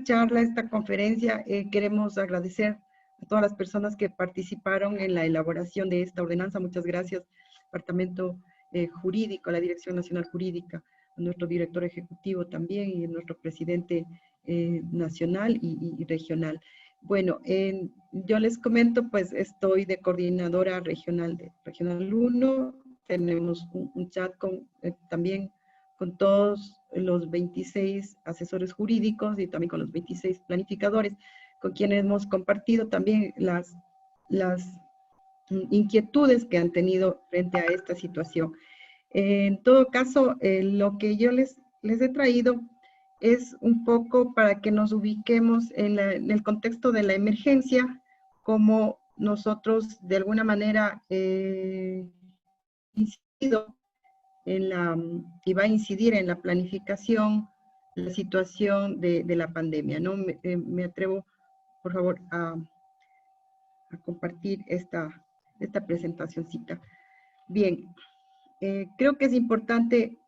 charla, esta conferencia. Queremos agradecer a todas las personas que participaron en la elaboración de esta ordenanza. Muchas gracias, Departamento Jurídico, a la Dirección Nacional Jurídica, a nuestro director ejecutivo también y a nuestro presidente nacional y regional. Bueno, yo les comento, pues estoy de coordinadora regional de Regional 1. Tenemos un chat también con todos los 26 asesores jurídicos y también con los 26 planificadores, con quienes hemos compartido también las inquietudes que han tenido frente a esta situación. En todo caso, lo que yo les he traído es un poco para que nos ubiquemos en el contexto de la emergencia, como nosotros de alguna manera incidido y va a incidir en la planificación, la situación de la pandemia, ¿no? Me atrevo, por favor, a compartir esta presentacioncita. Bien, creo que es importante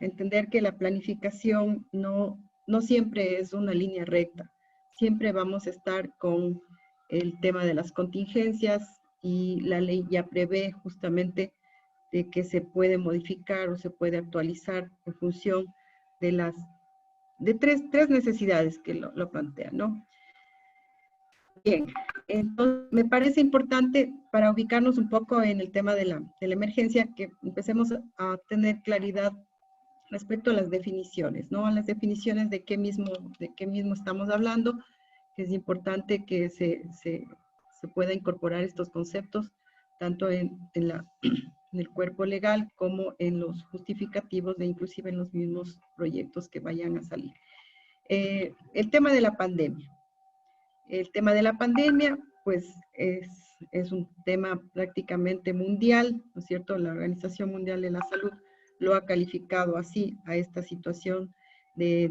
entender que la planificación no siempre es una línea recta. Siempre vamos a estar con el tema de las contingencias y la ley ya prevé justamente de que se puede modificar o se puede actualizar en función de tres necesidades que lo plantean, ¿no? Bien, entonces me parece importante para ubicarnos un poco en el tema de la emergencia que empecemos a tener claridad respecto a las definiciones, ¿no? A las definiciones de qué mismo estamos hablando, que es importante que se pueda incorporar estos conceptos tanto en el cuerpo legal como en los justificativos de inclusive en los mismos proyectos que vayan a salir. El tema de la pandemia. El tema de la pandemia, pues, es un tema prácticamente mundial, ¿no es cierto? La Organización Mundial de la Salud lo ha calificado así a esta situación de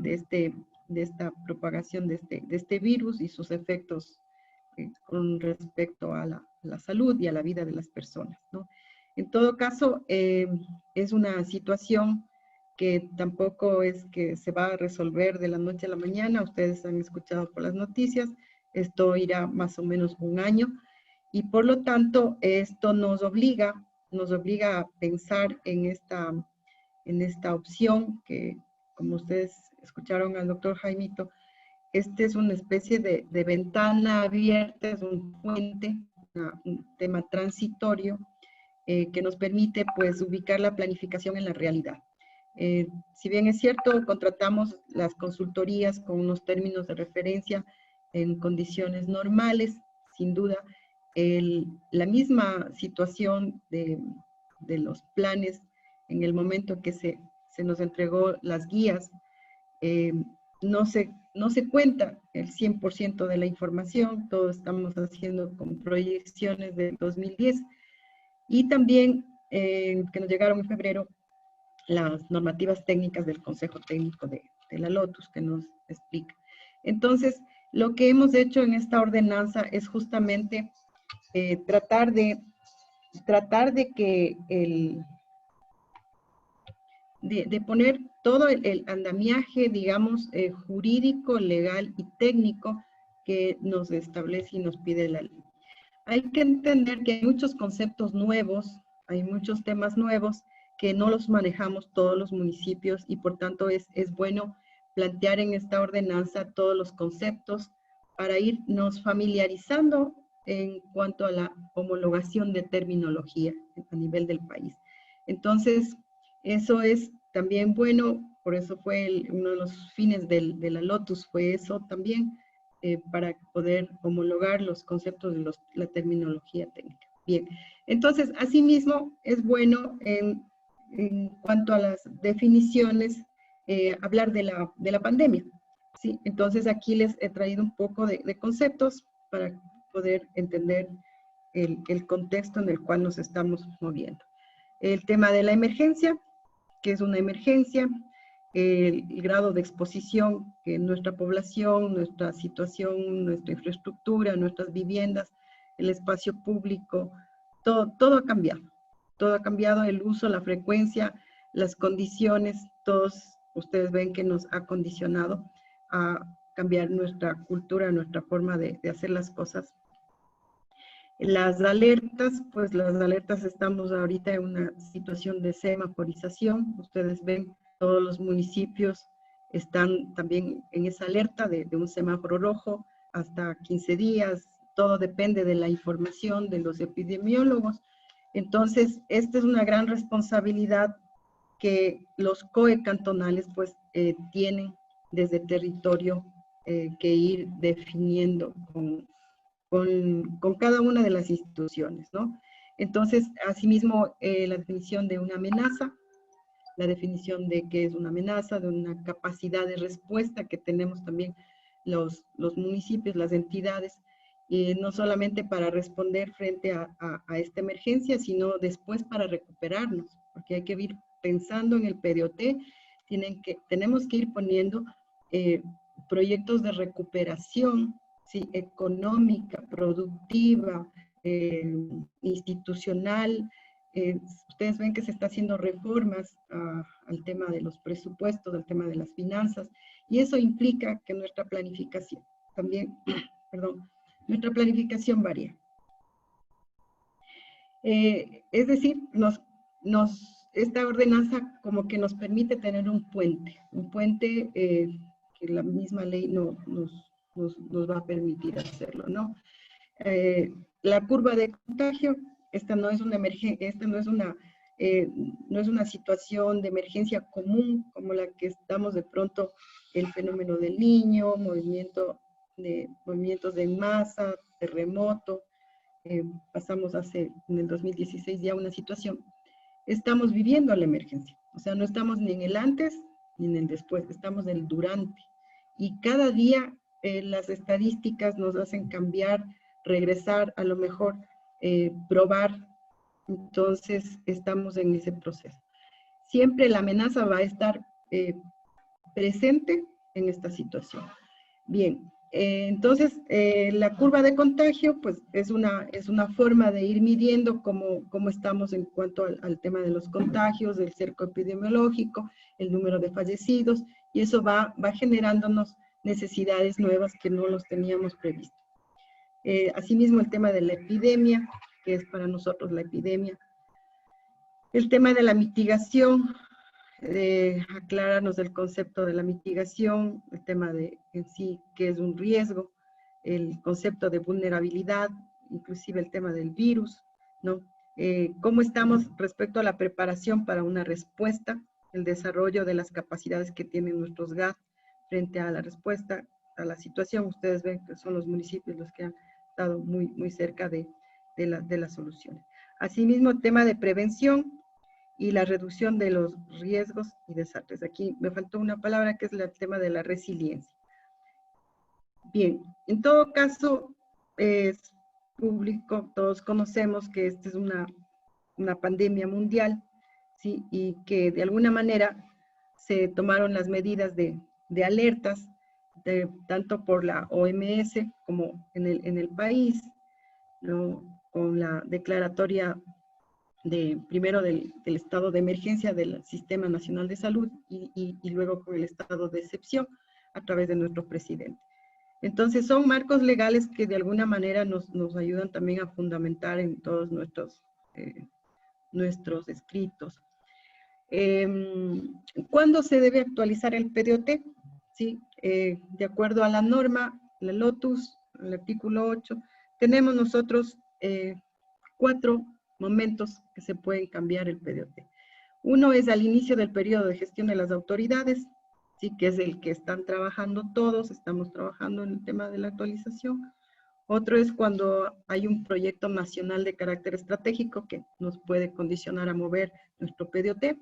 esta propagación de este virus y sus efectos con respecto a la salud y a la vida de las personas, ¿no? En todo caso, es una situación que tampoco es que se va a resolver de la noche a la mañana. Ustedes han escuchado por las noticias, esto irá más o menos un año y por lo tanto esto nos obliga a pensar en esta opción que, como ustedes escucharon al doctor Jaimito, este es una especie de ventana abierta, es un puente, un tema transitorio que nos permite pues ubicar la planificación en la realidad. Si bien es cierto, contratamos las consultorías con unos términos de referencia en condiciones normales, sin duda, la misma situación de los planes en el momento que se nos entregó las guías, no se cuenta el 100% de la información, todo estamos haciendo con proyecciones del 2010, y también que nos llegaron en febrero las normativas técnicas del Consejo Técnico de la Lotus, que nos explica. Entonces, lo que hemos hecho en esta ordenanza es justamente tratar de que de poner todo el andamiaje, digamos, jurídico, legal y técnico que nos establece y nos pide la ley. Hay que entender que hay muchos conceptos nuevos, hay muchos temas nuevos que no los manejamos todos los municipios y por tanto es bueno plantear en esta ordenanza todos los conceptos para irnos familiarizando en cuanto a la homologación de terminología a nivel del país. Entonces, eso es también bueno por eso fue uno de los fines de la Lotus, fue eso también, para poder homologar los conceptos de la terminología técnica. Bien, entonces, asimismo, es bueno en cuanto a las definiciones, hablar de la pandemia, ¿sí? Entonces, aquí les he traído un poco de conceptos para poder entender el contexto en el cual nos estamos moviendo. El tema de la emergencia, que es una emergencia, el grado de exposición que nuestra población, nuestra situación, nuestra infraestructura, nuestras viviendas, el espacio público, todo ha cambiado. Todo ha cambiado, el uso, la frecuencia, las condiciones, todos ustedes ven que nos ha condicionado a cambiar nuestra cultura, nuestra forma de hacer las cosas. Las alertas, pues las alertas estamos ahorita en una situación de semaforización. Ustedes ven, todos los municipios están también en esa alerta de un semáforo rojo hasta 15 días. Todo depende de la información de los epidemiólogos. Entonces, esta es una gran responsabilidad que los COE cantonales pues tienen desde el territorio que ir definiendo con cada una de las instituciones, ¿no? Entonces, asimismo, la definición de una amenaza, la definición de qué es una amenaza, de una capacidad de respuesta que tenemos también los municipios, las entidades, no solamente para responder frente a esta emergencia, sino después para recuperarnos, porque hay que ir pensando en el PDOT, tenemos que ir poniendo proyectos de recuperación, ¿sí? Económica, productiva, institucional. Ustedes ven que se está haciendo reformas al tema de los presupuestos, al tema de las finanzas, y eso implica que nuestra planificación también, perdón, nuestra planificación varía. Es decir, esta ordenanza como que nos permite tener un puente que la misma ley nos va a permitir hacerlo, ¿no? La curva de contagio, esta no es una emergencia, no es una situación de emergencia común como la que estamos de pronto, el fenómeno del Niño, movimientos de masa, terremoto, pasamos en el 2016 ya una situación. Estamos viviendo la emergencia, o sea, no estamos ni en el antes ni en el después, estamos en el durante. Y cada día las estadísticas nos hacen cambiar, regresar, a lo mejor probar. Entonces, estamos en ese proceso. Siempre la amenaza va a estar presente en esta situación. Bien, entonces, la curva de contagio, pues, es una forma de ir midiendo cómo estamos en cuanto al tema de los contagios, del cerco epidemiológico, el número de fallecidos, y eso va generándonos necesidades nuevas que no los teníamos previsto. Asimismo, el tema de la epidemia, que es para nosotros la epidemia. El tema de la mitigación, aclararnos el concepto de la mitigación, el tema de en sí qué es un riesgo, el concepto de vulnerabilidad, inclusive el tema del virus, ¿no? Cómo estamos respecto a la preparación para una respuesta, el desarrollo de las capacidades que tienen nuestros GAT frente a la respuesta a la situación. Ustedes ven que son los municipios los que han estado muy cerca de las soluciones. Asimismo, el tema de prevención y la reducción de los riesgos y desastres. Aquí me faltó una palabra que es el tema de la resiliencia. Bien, en todo caso, es público, todos conocemos que esta es una pandemia mundial, ¿sí? Y que de alguna manera se tomaron las medidas de alertas, tanto por la OMS como en el país, ¿no? Con la declaratoria primero del estado de emergencia del Sistema Nacional de Salud y luego con el estado de excepción a través de nuestro presidente. Entonces son marcos legales que de alguna manera nos ayudan también a fundamentar en todos nuestros escritos. ¿Cuándo se debe actualizar el PDOT? ¿Sí? De acuerdo a la norma, la Lotus, el artículo 8, tenemos nosotros 4 momentos que se pueden cambiar el PDOT. Uno es al inicio del periodo de gestión de las autoridades, sí, que es el que están trabajando todos, estamos trabajando en el tema de la actualización. Otro es cuando hay un proyecto nacional de carácter estratégico que nos puede condicionar a mover nuestro PDOT.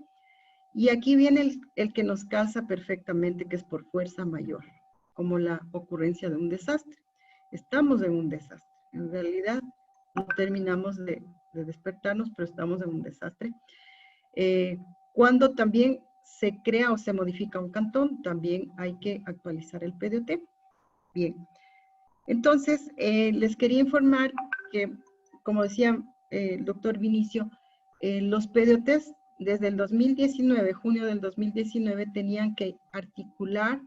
Y aquí viene el que nos calza perfectamente, que es por fuerza mayor, como la ocurrencia de un desastre. Estamos en un desastre. En realidad, no terminamos de despertarnos, pero estamos en un desastre. Cuando también se crea o se modifica un cantón, también hay que actualizar el PDOT. Bien. Entonces, les quería informar que, como decía el doctor Vinicio, los PDOTs desde el 2019, junio del 2019, tenían que articular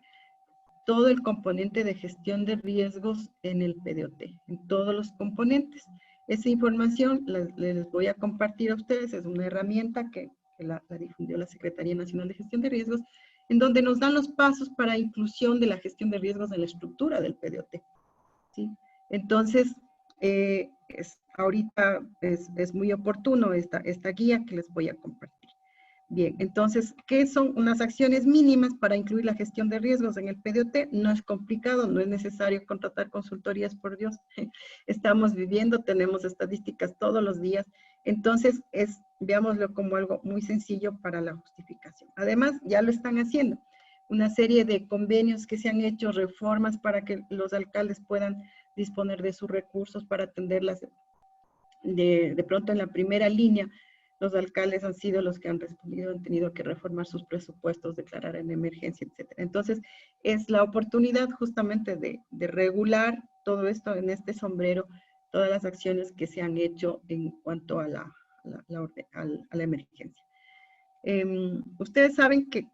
todo el componente de gestión de riesgos en el PDOT, en todos los componentes. Esa información les voy a compartir a ustedes, es una herramienta que la difundió la Secretaría Nacional de Gestión de Riesgos, en donde nos dan los pasos para inclusión de la gestión de riesgos en la estructura del PDOT. ¿Sí? Entonces, ahorita es muy oportuno esta guía que les voy a compartir. Bien, entonces, ¿qué son unas acciones mínimas para incluir la gestión de riesgos en el PDOT? No es complicado, no es necesario contratar consultorías, por Dios. Estamos viviendo, tenemos estadísticas todos los días. Entonces, veámoslo como algo muy sencillo para la justificación. Además, ya lo están haciendo. Una serie de convenios que se han hecho, reformas para que los alcaldes puedan disponer de sus recursos para atenderlas de pronto en la primera línea. Los alcaldes han sido los que han respondido, han tenido que reformar sus presupuestos, declarar en emergencia, etc. Entonces, es la oportunidad justamente de regular todo esto en este sombrero, todas las acciones que se han hecho en cuanto a la emergencia. Ustedes saben que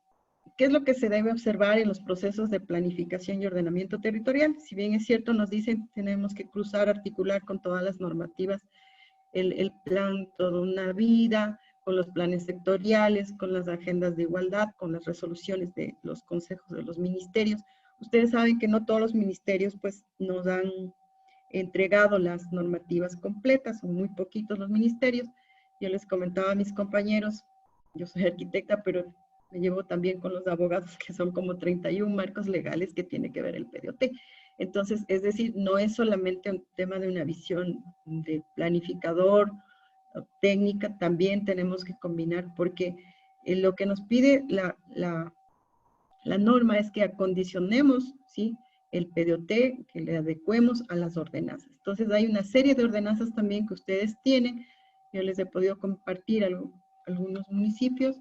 ¿qué es lo que se debe observar en los procesos de planificación y ordenamiento territorial? Si bien es cierto, nos dicen tenemos que cruzar, articular con todas las normativas, el plan Toda una Vida, con los planes sectoriales, con las agendas de igualdad, con las resoluciones de los consejos de los ministerios. Ustedes saben que no todos los ministerios pues nos han entregado las normativas completas, son muy poquitos los ministerios. Yo les comentaba a mis compañeros, yo soy arquitecta, pero me llevo también con los abogados, que son como 31 marcos legales que tiene que ver el PDOT. Entonces, es decir, no es solamente un tema de una visión de planificador o técnica, también tenemos que combinar, porque lo que nos pide la norma es que acondicionemos, ¿sí?, el PDOT, que le adecuemos a las ordenanzas. Entonces, hay una serie de ordenanzas también que ustedes tienen. Yo les he podido compartir algunos municipios.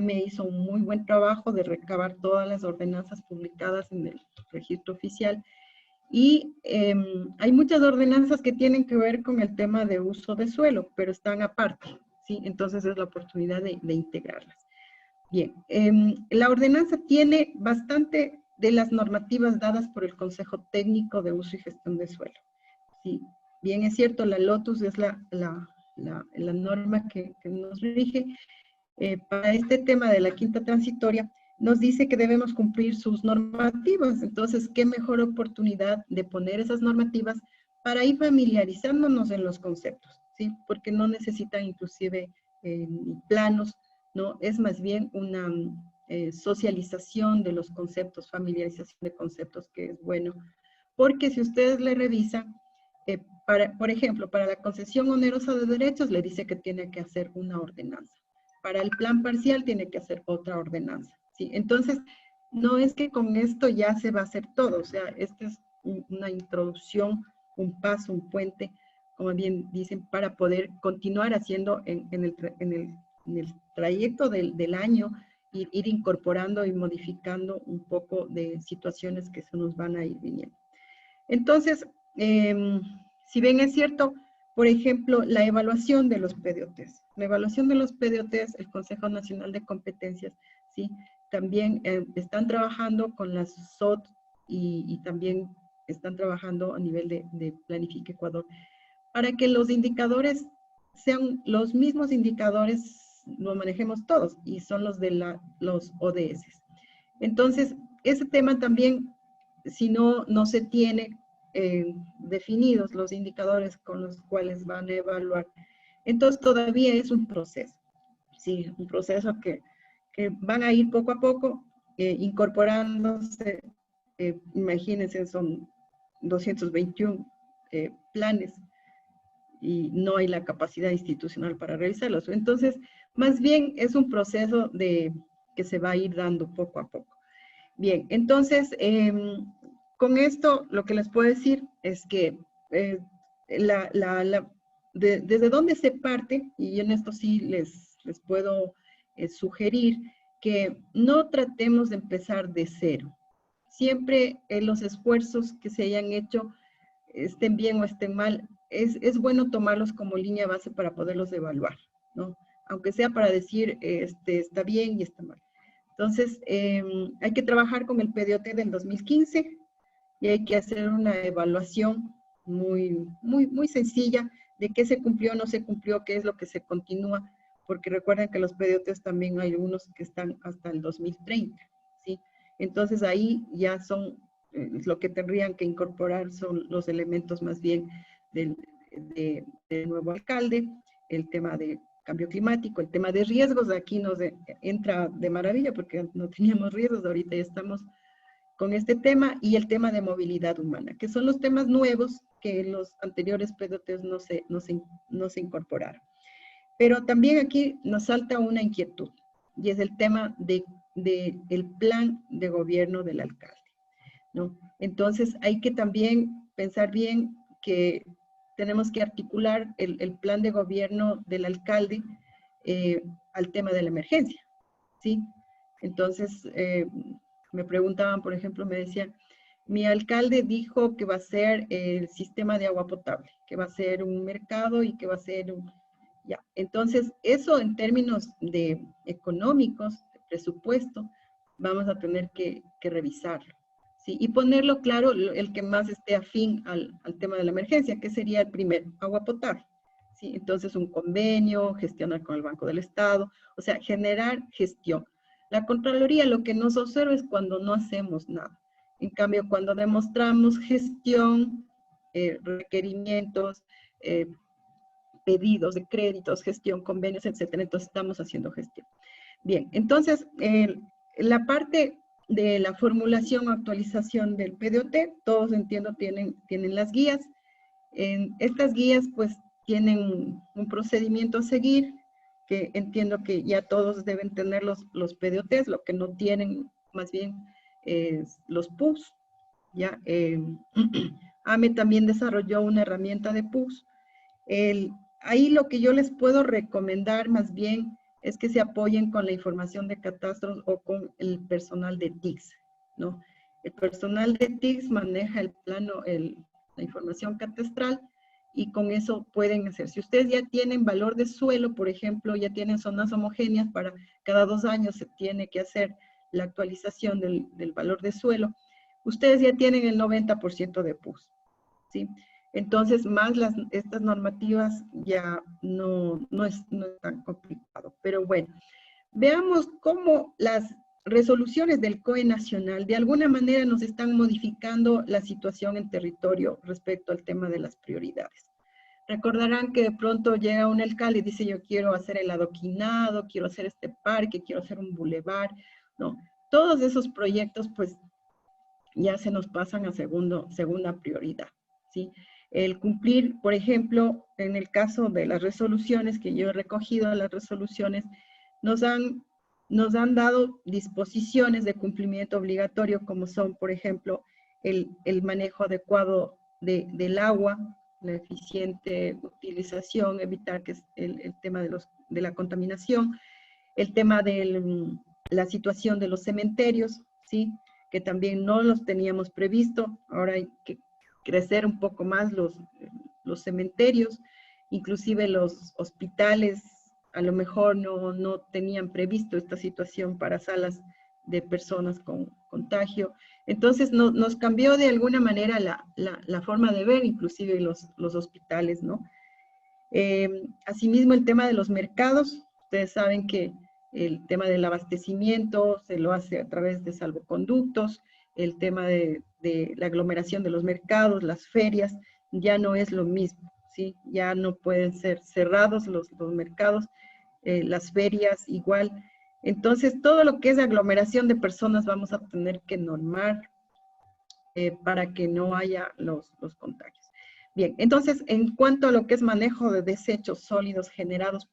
Me hizo un muy buen trabajo de recabar todas las ordenanzas publicadas en el registro oficial. Y hay muchas ordenanzas que tienen que ver con el tema de uso de suelo, pero están aparte, ¿sí? Entonces es la oportunidad de integrarlas. Bien, la ordenanza tiene bastante de las normativas dadas por el Consejo Técnico de Uso y Gestión de Suelo. Sí, bien es cierto, la LOTUS es la norma que nos rige. Para este tema de la quinta transitoria, nos dice que debemos cumplir sus normativas. Entonces, ¿qué mejor oportunidad de poner esas normativas para ir familiarizándonos en los conceptos? ¿Sí? Porque no necesitan inclusive planos, ¿no? Es más bien una socialización de los conceptos, familiarización de conceptos, que es bueno. Porque si ustedes le revisan, por ejemplo, para la concesión onerosa de derechos, le dice que tiene que hacer una ordenanza. Para el plan parcial tiene que hacer otra ordenanza, ¿sí? Entonces, no es que con esto ya se va a hacer todo, o sea, esta es una introducción, un paso, un puente, como bien dicen, para poder continuar haciendo en el trayecto del año, ir incorporando y modificando un poco de situaciones que se nos van a ir viniendo. Entonces, si bien es cierto, por ejemplo, la evaluación de los PDOTs. La evaluación de los PDOTs, el Consejo Nacional de Competencias, ¿sí? También están trabajando con las SOT y también están trabajando a nivel de Planifica Ecuador para que los indicadores sean los mismos indicadores, lo manejemos todos, y son los de los ODS. Entonces, ese tema también, si no se tiene definidos los indicadores con los cuales van a evaluar, entonces todavía es un proceso. Sí, un proceso que van a ir poco a poco incorporándose. Imagínense, son 221 planes y no hay la capacidad institucional para realizarlos. Entonces, más bien es un proceso que se va a ir dando poco a poco. Bien, entonces, con esto lo que les puedo decir es que desde dónde se parte, y en esto sí les puedo sugerir que no tratemos de empezar de cero. Siempre los esfuerzos que se hayan hecho, estén bien o estén mal, es bueno tomarlos como línea base para poderlos evaluar, ¿no? Aunque sea para decir, está bien y está mal. Entonces, hay que trabajar con el PDOT del 2015 y hay que hacer una evaluación muy sencilla de qué se cumplió, no se cumplió, qué es lo que se continúa, porque recuerden que los PDOTs también hay algunos que están hasta el 2030, ¿sí? Entonces ahí ya son, lo que tendrían que incorporar son los elementos más bien del nuevo alcalde, el tema de cambio climático, el tema de riesgos. Aquí nos entra de maravilla porque no teníamos riesgos, ahorita ya estamos con este tema, y el tema de movilidad humana, que son los temas nuevos que en los anteriores PDOTs no se incorporaron. Pero también aquí nos salta una inquietud, y es el tema el plan de gobierno del alcalde, ¿no? Entonces hay que también pensar bien que tenemos que articular el plan de gobierno del alcalde al tema de la emergencia, ¿sí? Entonces, me preguntaban, por ejemplo, me decían, mi alcalde dijo que va a ser el sistema de agua potable, que va a ser un mercado y que va a ser un... Ya, entonces, eso en términos de económicos, de presupuesto, vamos a tener que revisarlo, ¿sí? Y ponerlo claro, el que más esté afín al tema de la emergencia, que sería el primero, agua potable, ¿sí? Entonces, un convenio, gestionar con el Banco del Estado, o sea, generar gestión. La Contraloría lo que nos observa es cuando no hacemos nada. En cambio, cuando demostramos gestión, requerimientos, pedidos de créditos, gestión, convenios, etcétera, entonces estamos haciendo gestión. Bien, entonces, la parte de la formulación o actualización del PDOT, todos entiendo tienen las guías. Estas guías, pues, tienen un procedimiento a seguir, que entiendo que ya todos deben tener los PDOTs, lo que no tienen más bien es los PUS, ¿ya? AME también desarrolló una herramienta de PUS. Ahí lo que yo les puedo recomendar más bien es que se apoyen con la información de catastros o con el personal de TICS, ¿no? El personal de TICS maneja el plano, la información catastral, y con eso pueden hacer. Si ustedes ya tienen valor de suelo, por ejemplo, ya tienen zonas homogéneas, para cada 2 años se tiene que hacer la actualización del valor de suelo, ustedes ya tienen el 90% de PUS, ¿sí? Entonces, más estas normativas ya no es tan complicado. Pero bueno, veamos cómo las resoluciones del COE nacional de alguna manera nos están modificando la situación en territorio respecto al tema de las prioridades. Recordarán que de pronto llega un alcalde y dice, yo quiero hacer el adoquinado, quiero hacer este parque, quiero hacer un bulevar, ¿no? Todos esos proyectos, pues, ya se nos pasan a segunda prioridad, ¿sí? El cumplir, por ejemplo, en el caso de las resoluciones, que yo he recogido las resoluciones, nos han dado disposiciones de cumplimiento obligatorio, como son, por ejemplo, el manejo adecuado del agua, la eficiente utilización, evitar que el tema de la contaminación, el tema de la situación de los cementerios, ¿sí? Que también no los teníamos previsto. Ahora hay que crecer un poco más los cementerios, inclusive los hospitales a lo mejor no tenían previsto esta situación para salas de personas con contagio. Entonces nos cambió de alguna manera la forma de ver, inclusive los hospitales, ¿no? Asimismo, el tema de los mercados. Ustedes saben que el tema del abastecimiento se lo hace a través de salvoconductos. El tema de la aglomeración de los mercados, las ferias, ya no es lo mismo, ¿sí? Ya no pueden ser cerrados los mercados. las ferias igual. Entonces, todo lo que es aglomeración de personas vamos a tener que normar para que no haya los contagios. Bien, entonces, en cuanto a lo que es manejo de desechos sólidos generados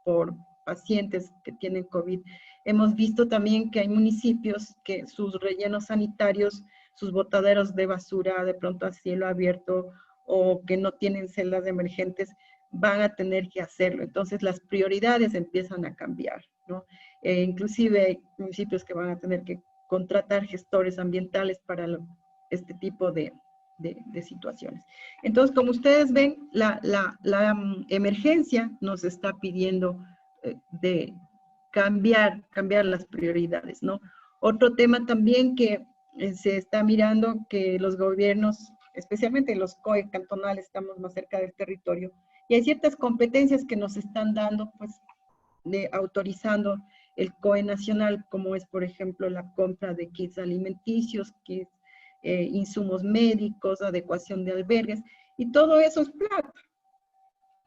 por pacientes que tienen COVID, hemos visto también que hay municipios que sus rellenos sanitarios, sus botaderos de basura de pronto a cielo abierto o que no tienen celdas emergentes, van a tener que hacerlo. Entonces, las prioridades empiezan a cambiar, ¿no? Inclusive hay municipios que van a tener que contratar gestores ambientales para este tipo de situaciones. Entonces, como ustedes ven, la emergencia nos está pidiendo de cambiar las prioridades, ¿no? Otro tema también que se está mirando que los gobiernos, especialmente los COE cantonales, estamos más cerca del territorio, y hay ciertas competencias que nos están dando, pues, autorizando el COE nacional, como es, por ejemplo, la compra de kits alimenticios, kits, insumos médicos, adecuación de albergues, y todo eso es plata,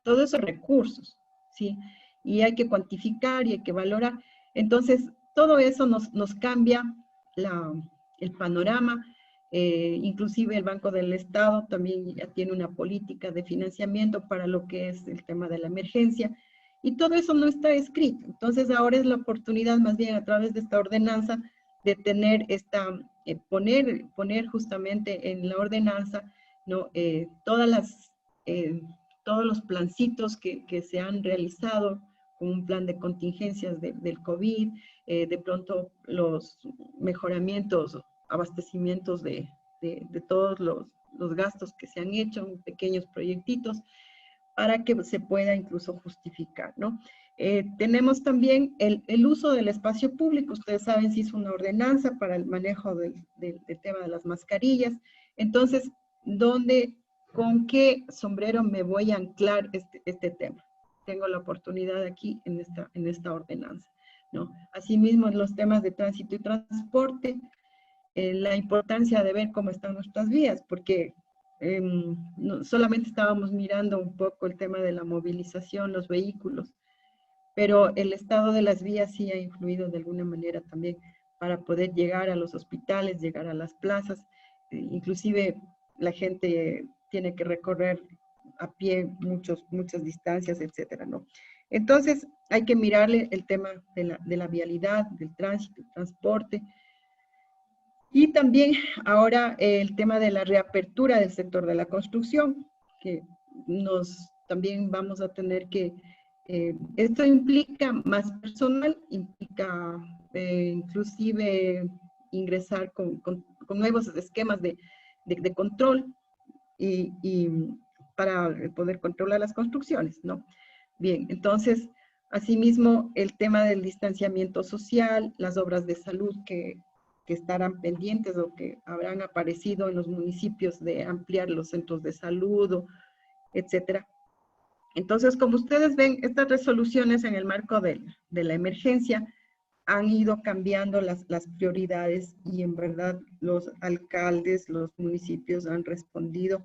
todos esos recursos, ¿sí? Y hay que cuantificar y hay que valorar. Entonces, todo eso nos cambia el panorama. Inclusive el Banco del Estado también ya tiene una política de financiamiento para lo que es el tema de la emergencia. Y todo eso no está escrito. Entonces, ahora es la oportunidad, más bien a través de esta ordenanza, de tener poner justamente en la ordenanza, ¿no? Todos los plancitos que se han realizado con un plan de contingencias del COVID, de pronto los mejoramientos, abastecimientos de todos los gastos que se han hecho, pequeños proyectitos, para que se pueda incluso justificar, ¿no? Tenemos también el uso del espacio público. Ustedes saben, se hizo una ordenanza para el manejo del tema de las mascarillas. Entonces, ¿con qué sombrero me voy a anclar este tema? Tengo la oportunidad aquí en esta ordenanza, ¿no? Asimismo, en los temas de tránsito y transporte, la importancia de ver cómo están nuestras vías, porque solamente estábamos mirando un poco el tema de la movilización, los vehículos, pero el estado de las vías sí ha influido de alguna manera también para poder llegar a los hospitales, llegar a las plazas, inclusive la gente tiene que recorrer a pie muchas distancias, etcétera, ¿no? Entonces, hay que mirarle el tema de la vialidad, del tránsito, el transporte, y también ahora el tema de la reapertura del sector de la construcción, que también vamos a tener que, esto implica más personal, implica inclusive ingresar con nuevos esquemas de control y para poder controlar las construcciones, ¿no? Bien, entonces, asimismo, el tema del distanciamiento social, las obras de salud que estarán pendientes o que habrán aparecido en los municipios de ampliar los centros de salud, etcétera. Entonces, como ustedes ven, estas resoluciones en el marco de la emergencia han ido cambiando las prioridades y en verdad los alcaldes, los municipios han respondido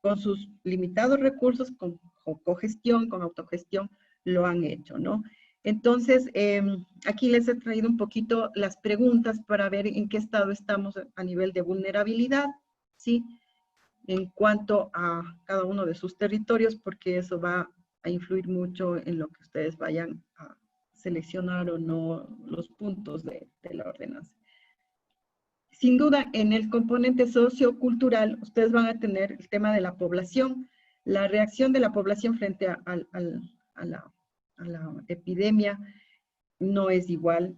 con sus limitados recursos, con cogestión, con autogestión, lo han hecho, ¿no? Entonces, aquí les he traído un poquito las preguntas para ver en qué estado estamos a nivel de vulnerabilidad, ¿sí? En cuanto a cada uno de sus territorios, porque eso va a influir mucho en lo que ustedes vayan a seleccionar o no los puntos de la ordenanza. Sin duda, en el componente sociocultural, ustedes van a tener el tema de la población, la reacción de la población frente a la epidemia no es igual,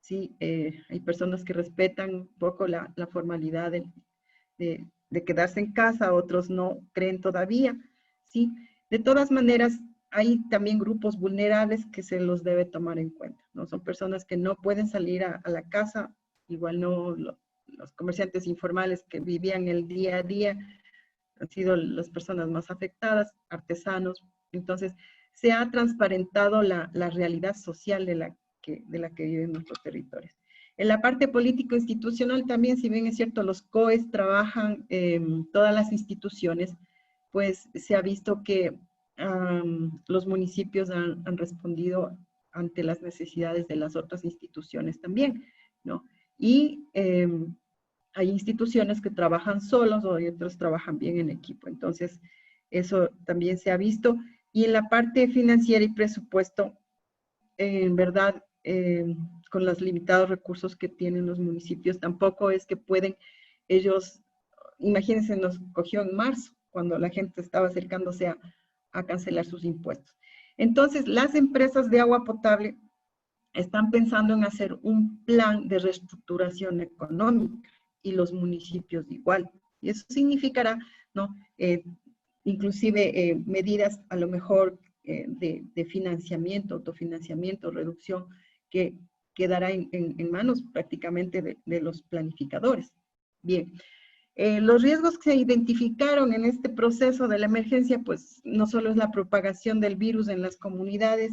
¿sí? Hay personas que respetan un poco la formalidad de quedarse en casa, otros no creen todavía, ¿sí? De todas maneras, hay también grupos vulnerables que se los debe tomar en cuenta, ¿no? Son personas que no pueden salir a la casa, igual no los comerciantes informales que vivían el día a día, han sido las personas más afectadas, artesanos. Entonces, se ha transparentado la realidad social de la que viven nuestros territorios. En la parte político-institucional también, si bien es cierto, los COEs trabajan en todas las instituciones, pues se ha visto que los municipios han respondido ante las necesidades de las otras instituciones también, ¿no? Y hay instituciones que trabajan solos o hay otros que trabajan bien en equipo. Entonces, eso también se ha visto. Y en la parte financiera y presupuesto, en verdad, con los limitados recursos que tienen los municipios, tampoco es que pueden ellos, imagínense, nos cogió en marzo, cuando la gente estaba acercándose a cancelar sus impuestos. Entonces, las empresas de agua potable están pensando en hacer un plan de reestructuración económica y los municipios igual. Y eso significará, ¿no? Inclusive medidas a lo mejor de financiamiento, autofinanciamiento, reducción, que quedará en manos prácticamente de los planificadores. Bien. Los riesgos que se identificaron en este proceso de la emergencia, pues no solo es la propagación del virus en las comunidades,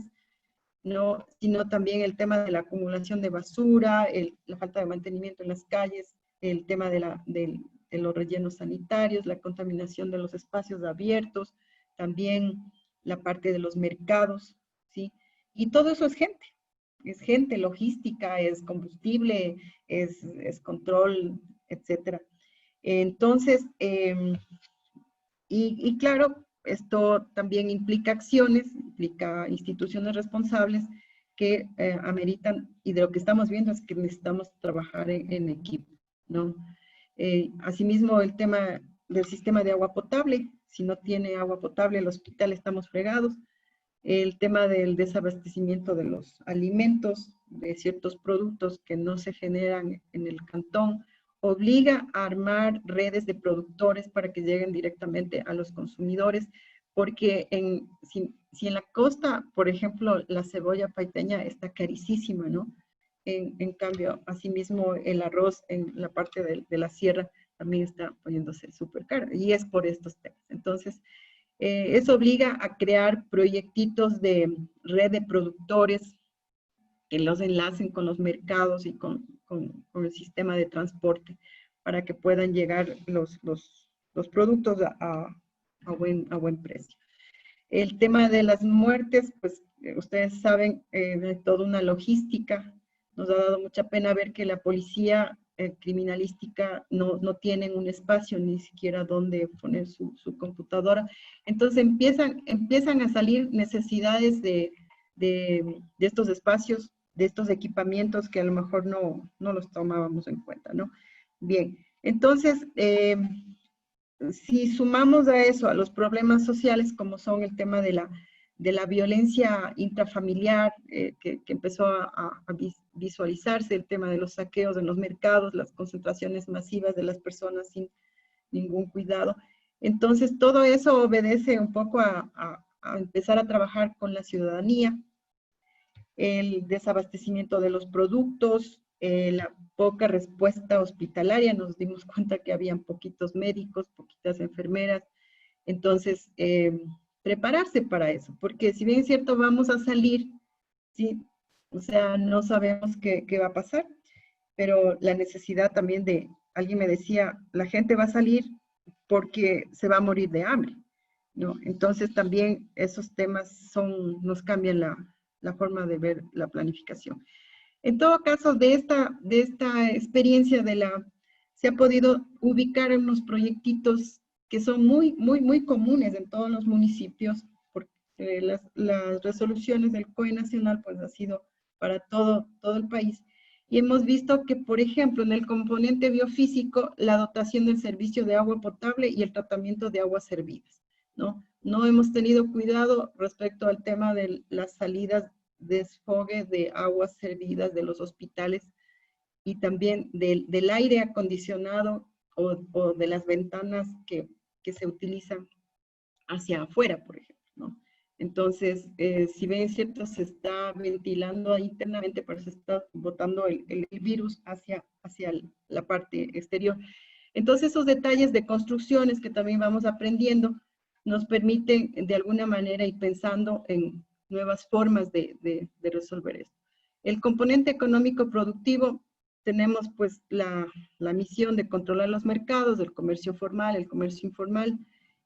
no, sino también el tema de la acumulación de basura, la falta de mantenimiento en las calles, el tema de los rellenos sanitarios, la contaminación de los espacios abiertos, también la parte de los mercados, ¿sí? Y todo eso es gente, logística, es combustible, es control, etcétera. Entonces, y claro, esto también implica acciones, implica instituciones responsables que ameritan, y de lo que estamos viendo es que necesitamos trabajar en equipo, ¿no? Asimismo, el tema del sistema de agua potable, si no tiene agua potable el hospital estamos fregados. El tema del desabastecimiento de los alimentos, de ciertos productos que no se generan en el cantón, obliga a armar redes de productores para que lleguen directamente a los consumidores, porque si en la costa, por ejemplo, la cebolla paiteña está carísima, ¿no? En cambio, asimismo, el arroz en la parte de la sierra también está poniéndose súper caro, y es por estos temas. Entonces, eso obliga a crear proyectitos de red de productores que los enlacen con los mercados y con el sistema de transporte para que puedan llegar los productos a buen precio. El tema de las muertes, pues ustedes saben, de toda una logística. Nos ha dado mucha pena ver que la policía criminalística no tienen un espacio ni siquiera donde poner su computadora. Entonces empiezan a salir necesidades de estos espacios, de estos equipamientos que a lo mejor no los tomábamos en cuenta, ¿no? Bien, entonces, si sumamos a eso, a los problemas sociales, como son el tema de la violencia intrafamiliar, que empezó a visualizarse, el tema de los saqueos en los mercados, las concentraciones masivas de las personas sin ningún cuidado. Entonces, todo eso obedece un poco a empezar a trabajar con la ciudadanía, el desabastecimiento de los productos, la poca respuesta hospitalaria. Nos dimos cuenta que habían poquitos médicos, poquitas enfermeras. Entonces, prepararse para eso, porque si bien es cierto, vamos a salir, ¿sí? O sea, no sabemos qué va a pasar, pero la necesidad también alguien me decía, la gente va a salir porque se va a morir de hambre, ¿no? Entonces también esos temas nos cambian la forma de ver la planificación. En todo caso, de esta experiencia se ha podido ubicar en unos proyectitos que son muy, muy, muy comunes en todos los municipios, porque las resoluciones del COE nacional pues ha sido para todo el país. Y hemos visto que, por ejemplo, en el componente biofísico, la dotación del servicio de agua potable y el tratamiento de aguas servidas, ¿no? No hemos tenido cuidado respecto al tema de las salidas de desfogue de aguas servidas de los hospitales y también del aire acondicionado o de las ventanas que se utilizan hacia afuera, por ejemplo, ¿no? Entonces, si bien es cierto, se está ventilando internamente, pero se está botando el virus hacia la parte exterior. Entonces, esos detalles de construcciones que también vamos aprendiendo nos permiten, de alguna manera, ir pensando en nuevas formas de resolver esto. El componente económico productivo, tenemos pues la misión de controlar los mercados, el comercio formal, el comercio informal,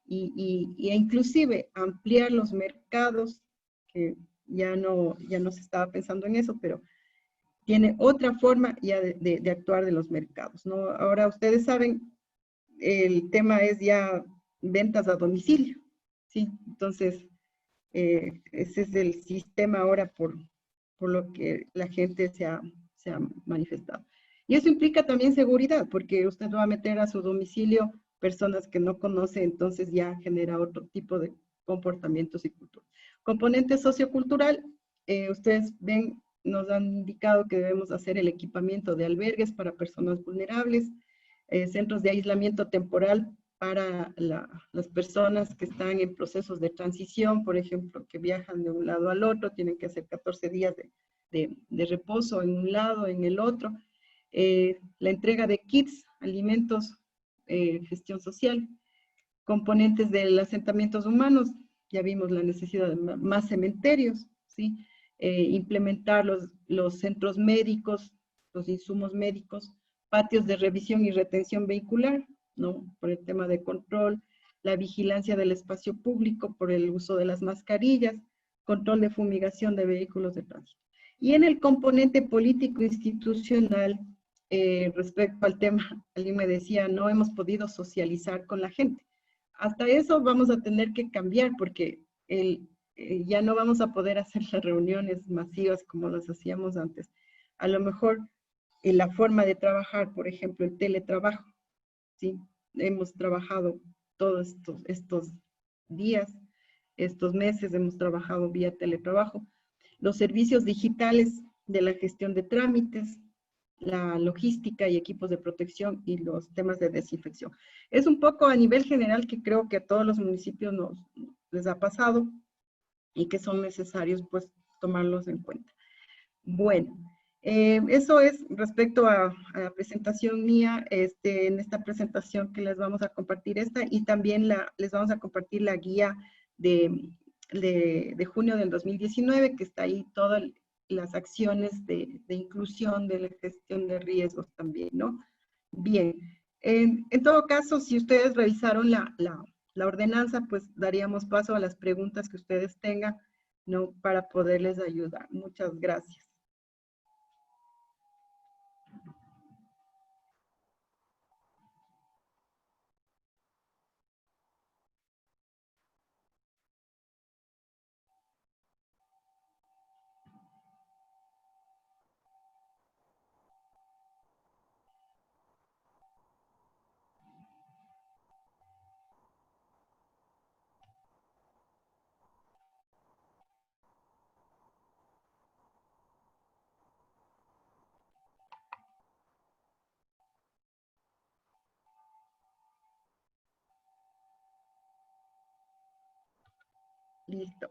e inclusive ampliar los mercados, que ya no se estaba pensando en eso, pero tiene otra forma ya de actuar de los mercados, ¿no? Ahora ustedes saben, el tema es ya ventas a domicilio, ¿sí? Entonces, ese es el sistema ahora por lo que la gente se ha manifestado. Y eso implica también seguridad, porque usted va a meter a su domicilio personas que no conoce, entonces ya genera otro tipo de comportamientos y cultura. Componente sociocultural, ustedes ven, nos han indicado que debemos hacer el equipamiento de albergues para personas vulnerables, centros de aislamiento temporal para las personas que están en procesos de transición, por ejemplo, que viajan de un lado al otro, tienen que hacer 14 días de reposo en un lado, en el otro. La entrega de kits, alimentos, gestión social, componentes de los asentamientos humanos, ya vimos la necesidad de más cementerios, ¿sí? Implementar los centros médicos, los insumos médicos, patios de revisión y retención vehicular, ¿no? Por el tema de control, la vigilancia del espacio público por el uso de las mascarillas, control de fumigación de vehículos de tránsito. Y en el componente político institucional, respecto al tema, alguien me decía, no hemos podido socializar con la gente. Hasta eso vamos a tener que cambiar porque ya no vamos a poder hacer las reuniones masivas como las hacíamos antes. A lo mejor la forma de trabajar, por ejemplo, el teletrabajo, ¿sí? Hemos trabajado todos estos días, estos meses, hemos trabajado vía teletrabajo. Los servicios digitales de la gestión de trámites, la logística y equipos de protección y los temas de desinfección. Es un poco a nivel general que creo que a todos los municipios les ha pasado y que son necesarios pues tomarlos en cuenta. Bueno, eso es respecto a la presentación mía, en esta presentación que les vamos a compartir y también les vamos a compartir la guía de junio del 2019, que está ahí todas las acciones de inclusión, de la gestión de riesgos también, ¿no? Bien, en todo caso, si ustedes revisaron la ordenanza, pues daríamos paso a las preguntas que ustedes tengan, ¿no? Para poderles ayudar. Muchas gracias. Listo.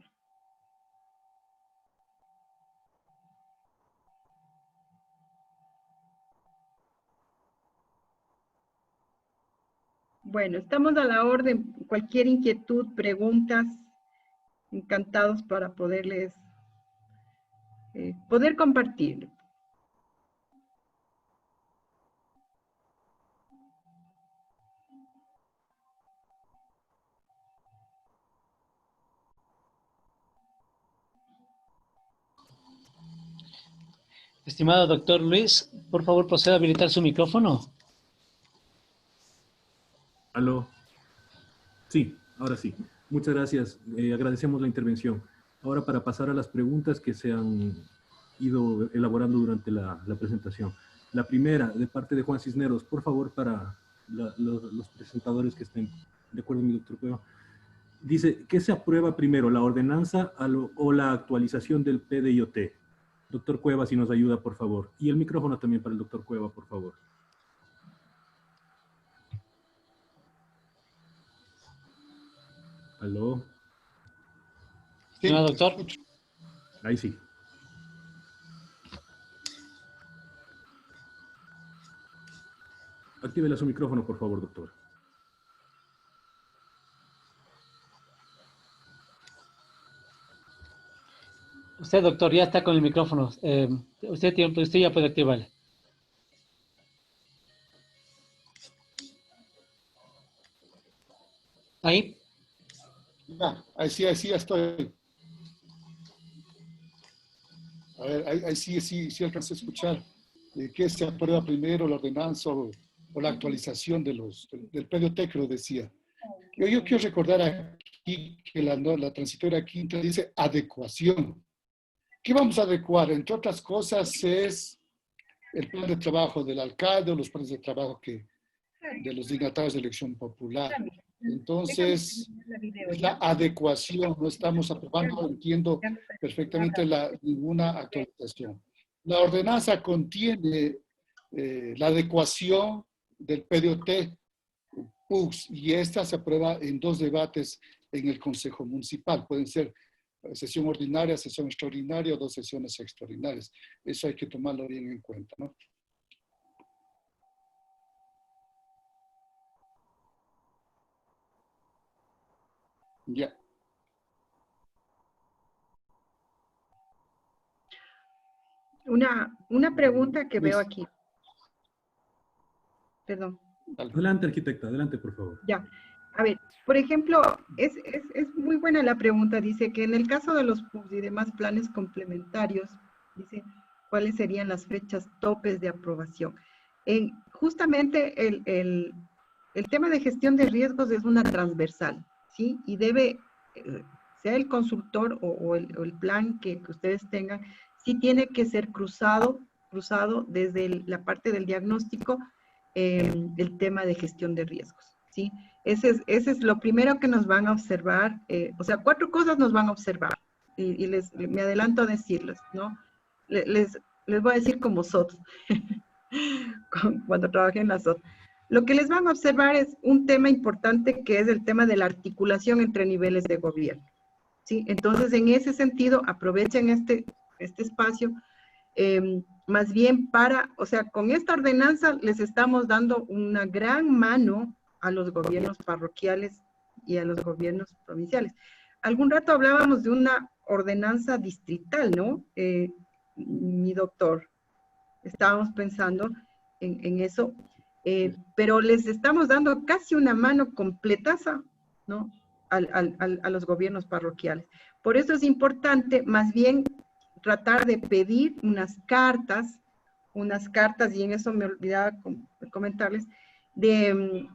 Bueno, estamos a la orden. Cualquier inquietud, preguntas, encantados para poder compartir.
Estimado doctor Luis, por favor proceda a habilitar su micrófono.
Aló. Sí, ahora sí. Muchas gracias. Agradecemos la intervención. Ahora para pasar a las preguntas que se han ido elaborando durante la presentación. La primera, de parte de Juan Cisneros, por favor, para los presentadores que estén de acuerdo, mi doctor Cueva. Dice, ¿qué se aprueba primero, la ordenanza o la actualización del PDIOT? Doctor Cueva, si nos ayuda, por favor. Y el micrófono también para el doctor Cueva, por favor. ¿Aló?
Sí,
Señor doctor.
Ahí sí. Actívele su micrófono, por favor, doctor.
Usted, doctor, ya está con el micrófono. Usted ya puede activarle. Ahí.
Ya, ahí sí estoy. A ver, ahí sí alcancé a escuchar. ¿Qué se aprueba primero, la ordenanza o la actualización del PDOT, que lo decía? Yo quiero recordar aquí que la transitoria quinta dice adecuación. ¿Qué vamos a adecuar? Entre otras cosas es el plan de trabajo del alcalde o los planes de trabajo de los dignatarios de elección popular. Entonces, es la adecuación, no estamos aprobando, entiendo perfectamente ninguna actualización. La ordenanza contiene la adecuación del PDOT PUCS y esta se aprueba en 2 debates en el Consejo Municipal. Pueden ser sesión ordinaria, sesión extraordinaria o 2 sesiones extraordinarias. Eso hay que tomarlo bien en cuenta, ¿no? Ya.
Una pregunta que veo aquí. Perdón.
Adelante, arquitecta, adelante, por favor.
Ya. A ver, por ejemplo, es muy buena la pregunta. Dice que en el caso de los PUCS y demás planes complementarios, dice, ¿cuáles serían las fechas topes de aprobación? Justamente el tema de gestión de riesgos es una transversal, ¿sí? Y debe, sea el consultor o el plan que ustedes tengan, sí tiene que ser cruzado desde la parte del diagnóstico, el tema de gestión de riesgos, ¿sí? Ese es lo primero que nos van a observar, o sea, 4 cosas nos van a observar, y me adelanto a decirles, ¿no? Les voy a decir como SOT, cuando trabajé en la SOT. Lo que les van a observar es un tema importante que es el tema de la articulación entre niveles de gobierno, ¿sí? Entonces, en ese sentido, aprovechen este espacio, más bien o sea, con esta ordenanza les estamos dando una gran mano a los gobiernos parroquiales y a los gobiernos provinciales. Algún rato hablábamos de una ordenanza distrital, ¿no? Mi doctor, estábamos pensando en eso, pero les estamos dando casi una mano completaza, ¿no? A los gobiernos parroquiales. Por eso es importante, más bien, tratar de pedir unas cartas, y en eso me olvidaba comentarles, de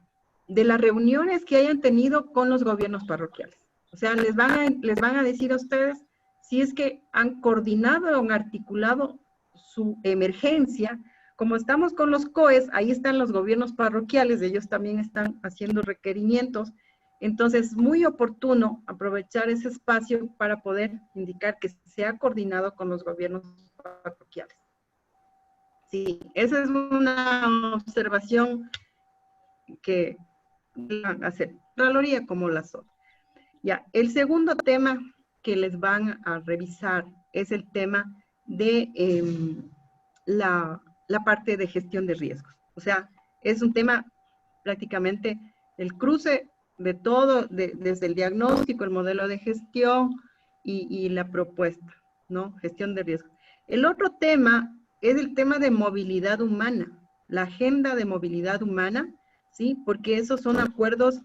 las reuniones que hayan tenido con los gobiernos parroquiales. O sea, les van a decir a ustedes si es que han coordinado o han articulado su emergencia. Como estamos con los COEs, ahí están los gobiernos parroquiales, ellos también están haciendo requerimientos. Entonces, es muy oportuno aprovechar ese espacio para poder indicar que se ha coordinado con los gobiernos parroquiales. Sí, esa es una observación que van a hacer Contraloría como la SOT. Ya, el segundo tema que les van a revisar es el tema de la parte de gestión de riesgos. O sea, es un tema prácticamente el cruce de todo, desde el diagnóstico, el modelo de gestión y la propuesta, ¿no? Gestión de riesgos. El otro tema es el tema de movilidad humana, la agenda de movilidad humana, ¿sí? Porque esos son acuerdos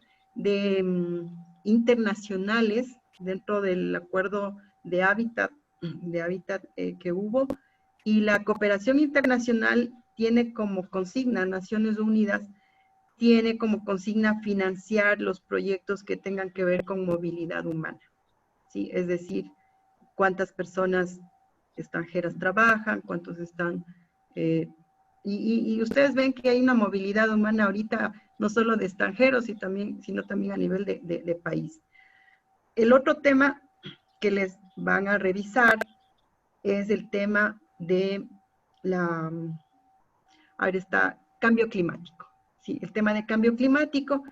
internacionales dentro del acuerdo de hábitat que hubo, y la cooperación internacional tiene como consigna, Naciones Unidas tiene como consigna financiar los proyectos que tengan que ver con movilidad humana, ¿sí? Es decir, cuántas personas extranjeras trabajan, cuántos están... y ustedes ven que hay una movilidad humana ahorita, no solo de extranjeros, sino también a nivel de país. El otro tema que les van a revisar es el tema de cambio climático. ¿Sí? El tema de cambio climático,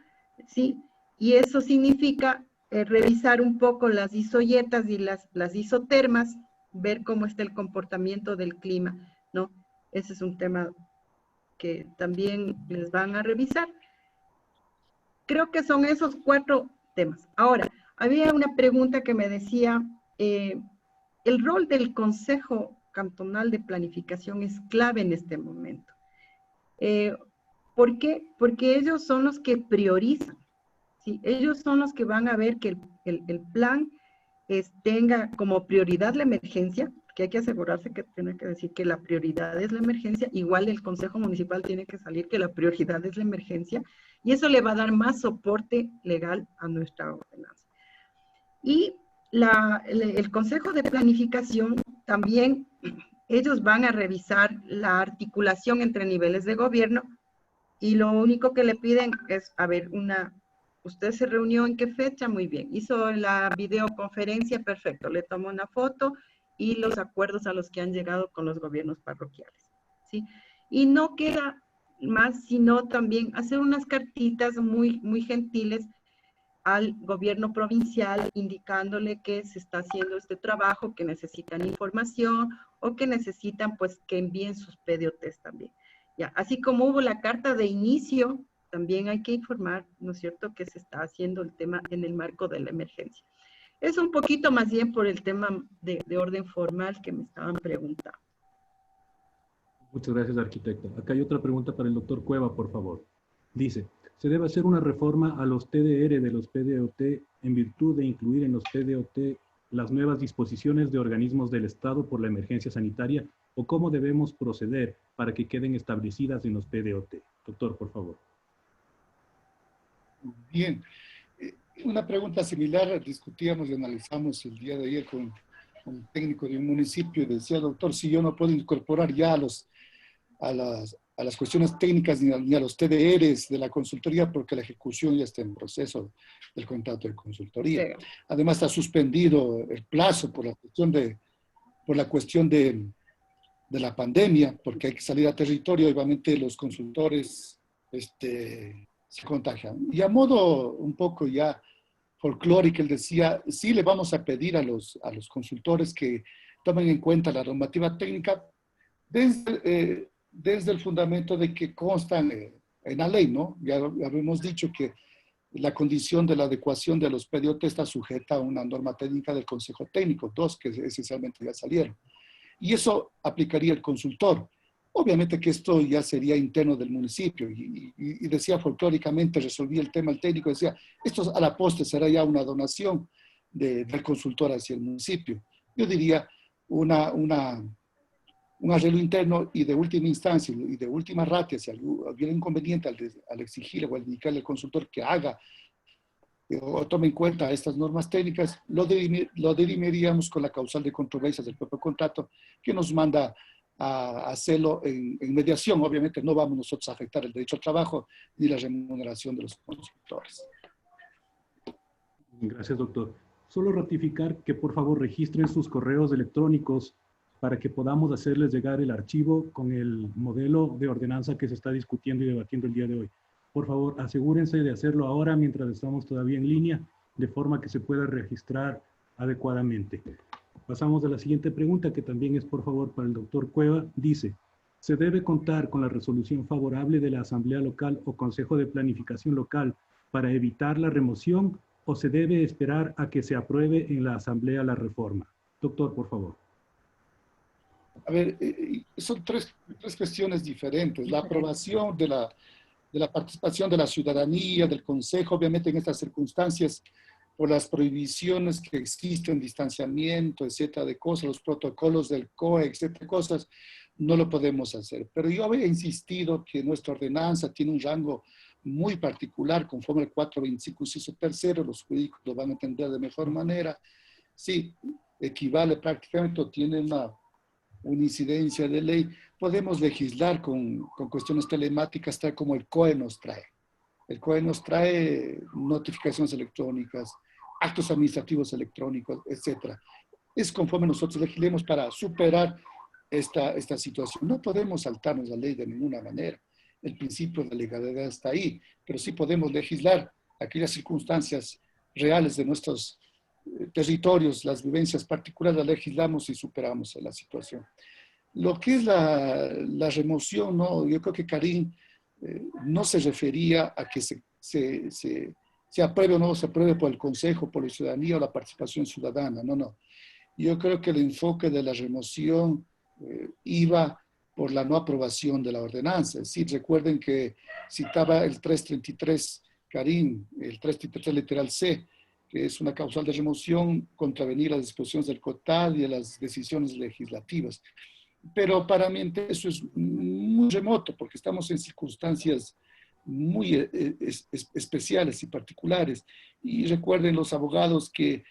¿sí? Y eso significa revisar un poco las isoyetas y las isotermas, ver cómo está el comportamiento del clima, ¿no? Ese es un tema que también les van a revisar. Creo que son esos 4 temas. Ahora, había una pregunta que me decía, el rol del Consejo Cantonal de Planificación es clave en este momento. ¿Por qué? Porque ellos son los que priorizan, ¿sí? Ellos son los que van a ver que el plan tenga como prioridad la emergencia, que hay que asegurarse que tiene que decir que la prioridad es la emergencia, igual el Consejo Municipal tiene que salir que la prioridad es la emergencia, y eso le va a dar más soporte legal a nuestra ordenanza. Y el Consejo de Planificación también, ellos van a revisar la articulación entre niveles de gobierno, y lo único que le piden es, a ver, usted se reunió en qué fecha, muy bien, hizo la videoconferencia, perfecto, le tomó una foto y los acuerdos a los que han llegado con los gobiernos parroquiales, ¿sí? Y no queda más, sino también hacer unas cartitas muy, muy gentiles al gobierno provincial, indicándole que se está haciendo este trabajo, que necesitan información o que necesitan pues que envíen sus PDOTs también. Ya, así como hubo la carta de inicio, también hay que informar, ¿no es cierto?, que se está haciendo el tema en el marco de la emergencia. Es un poquito más bien por el tema de orden formal que me estaban preguntando.
Muchas gracias, arquitecta. Acá hay otra pregunta para el doctor Cueva, por favor. Dice, ¿se debe hacer una reforma a los TDR de los PDOT en virtud de incluir en los PDOT las nuevas disposiciones de organismos del Estado por la emergencia sanitaria? ¿O cómo debemos proceder para que queden establecidas en los PDOT? Doctor, por favor.
Bien. Una pregunta similar discutíamos y analizamos el día de ayer con un técnico de un municipio y decía, doctor, si yo no puedo incorporar ya a las cuestiones técnicas ni a los TDRs de la consultoría porque la ejecución ya está en proceso del contrato de consultoría. Sí. Además está suspendido el plazo por la cuestión de la pandemia, porque hay que salir a territorio, obviamente los consultores se contagian. Y a modo un poco ya folclórico, él decía, sí le vamos a pedir a los consultores que tomen en cuenta la normativa técnica desde el fundamento de que constan en la ley, ¿no? Ya habíamos dicho que la condición de la adecuación de los PDOT está sujeta a una norma técnica del Consejo Técnico, 2 que esencialmente ya salieron. Y eso aplicaría el consultor. Obviamente que esto ya sería interno del municipio y decía folclóricamente, resolvía el tema el técnico, decía, esto a la postre será ya una donación del consultor hacia el municipio. Yo diría un arreglo interno y de última instancia y de última ratio, si hubiera inconveniente al exigirle o al indicarle al consultor que haga o tome en cuenta estas normas técnicas, lo dirimiríamos con la causal de controversias del propio contrato que nos manda a hacerlo en mediación. Obviamente no vamos nosotros a afectar el derecho al trabajo ni la remuneración de los consultores.
Gracias, doctor. Solo ratificar que por favor registren sus correos electrónicos para que podamos hacerles llegar el archivo con el modelo de ordenanza que se está discutiendo y debatiendo el día de hoy. Por favor, asegúrense de hacerlo ahora mientras estamos todavía en línea, de forma que se pueda registrar adecuadamente. Pasamos a la siguiente pregunta, que también es por favor para el doctor Cueva. Dice, ¿se debe contar con la resolución favorable de la Asamblea Local o Consejo de Planificación Local para evitar la remoción o se debe esperar a que se apruebe en la Asamblea la reforma? Doctor, por favor.
A ver, son tres cuestiones diferentes. La aprobación de la participación de la ciudadanía, del Consejo, obviamente en estas circunstancias, por las prohibiciones que existen, distanciamiento, etcétera, de cosas, los protocolos del COE, etcétera, cosas, no lo podemos hacer. Pero yo había insistido que nuestra ordenanza tiene un rango muy particular, conforme al 425, inciso tercero, los jurídicos lo van a entender de mejor manera. Sí, equivale prácticamente, o tiene una incidencia de ley. Podemos legislar con cuestiones telemáticas, tal como el COE nos trae. El COE nos trae notificaciones electrónicas, actos administrativos electrónicos, etc. Es conforme nosotros legislemos para superar esta situación. No podemos saltarnos la ley de ninguna manera. El principio de legalidad está ahí, pero sí podemos legislar aquellas circunstancias reales de nuestros territorios, las vivencias particulares, las legislamos y superamos la situación. Lo que es la remoción, ¿no? Yo creo que Karim no se refería a que se apruebe o no se apruebe por el Consejo, por la ciudadanía o la participación ciudadana. No, no. Yo creo que el enfoque de la remoción iba por la no aprobación de la ordenanza. Es decir, recuerden que citaba el 333 Karim, el 333 literal C, que es una causal de remoción, contravenir las disposiciones del COTAD y de las decisiones legislativas. Pero para mí eso es muy remoto, porque estamos en circunstancias muy especiales y particulares. Y recuerden los abogados que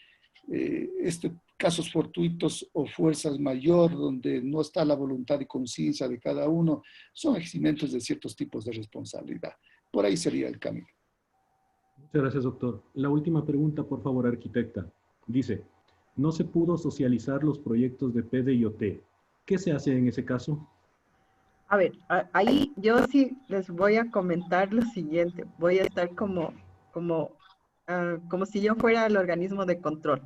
casos fortuitos o fuerzas mayor, donde no está la voluntad y conciencia de cada uno, son eximientes de ciertos tipos de responsabilidad. Por ahí sería el camino.
Muchas gracias, doctor. La última pregunta, por favor, arquitecta. Dice, no se pudo socializar los proyectos de PDIoT. ¿Qué se hace en ese caso?
A ver, ahí yo sí les voy a comentar lo siguiente. Voy a estar como si yo fuera el organismo de control.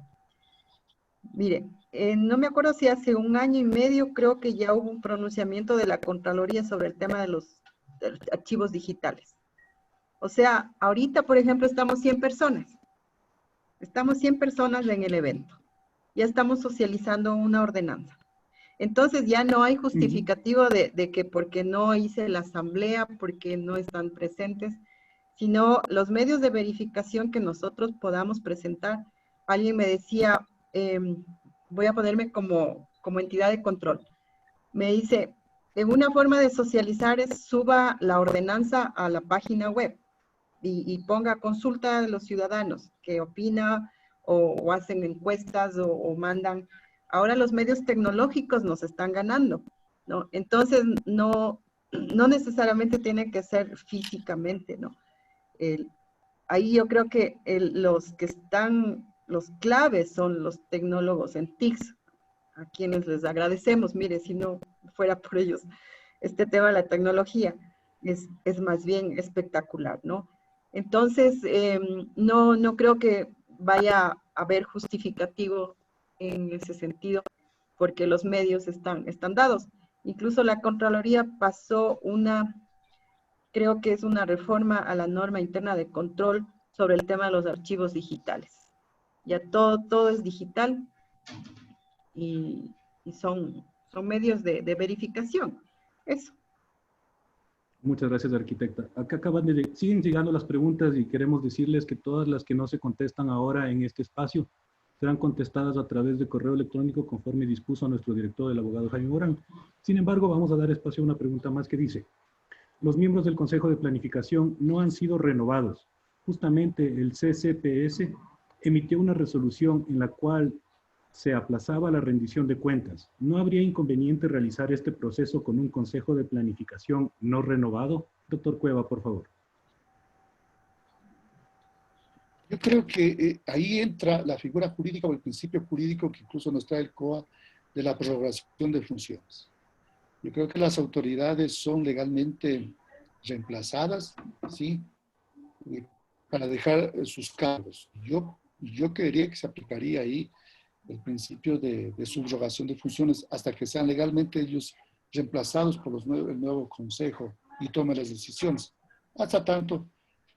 Mire, no me acuerdo si hace 1 año y medio creo que ya hubo un pronunciamiento de la Contraloría sobre el tema de los archivos digitales. O sea, ahorita, por ejemplo, estamos 100 personas. Estamos 100 personas en el evento. Ya estamos socializando una ordenanza. Entonces ya no hay justificativo de que porque no hice la asamblea, porque no están presentes, sino los medios de verificación que nosotros podamos presentar. Alguien me decía, voy a ponerme como entidad de control. Me dice, una forma de socializar es suba la ordenanza a la página web y ponga consulta de los ciudadanos que opinan o hacen encuestas o mandan. Ahora los medios tecnológicos nos están ganando, ¿no? Entonces, no necesariamente tiene que ser físicamente, ¿no? Ahí yo creo que los claves son los tecnólogos en TICS, a quienes les agradecemos. Mire, si no fuera por ellos, este tema de la tecnología es más bien espectacular, ¿no? Entonces, no creo que vaya a haber justificativo en ese sentido, porque los medios están dados. Incluso la Contraloría pasó creo que es una reforma a la norma interna de control sobre el tema de los archivos digitales. Ya todo es digital y son medios de verificación. Eso.
Muchas gracias, arquitecta. Acá siguen llegando las preguntas y queremos decirles que todas las que no se contestan ahora en este espacio serán contestadas a través de correo electrónico conforme dispuso nuestro director, el abogado Jaime Morán. Sin embargo, vamos a dar espacio a una pregunta más que dice, los miembros del Consejo de Planificación no han sido renovados. Justamente el CCPS emitió una resolución en la cual se aplazaba la rendición de cuentas. ¿No habría inconveniente realizar este proceso con un Consejo de Planificación no renovado? Doctor Cueva, por favor.
Yo creo que ahí entra la figura jurídica o el principio jurídico que incluso nos trae el COA de la prorrogación de funciones. Yo creo que las autoridades son legalmente reemplazadas, ¿sí? Para dejar sus cargos. Yo creería que se aplicaría ahí el principio de subrogación de funciones hasta que sean legalmente ellos reemplazados por el nuevo consejo y tomen las decisiones. Hasta tanto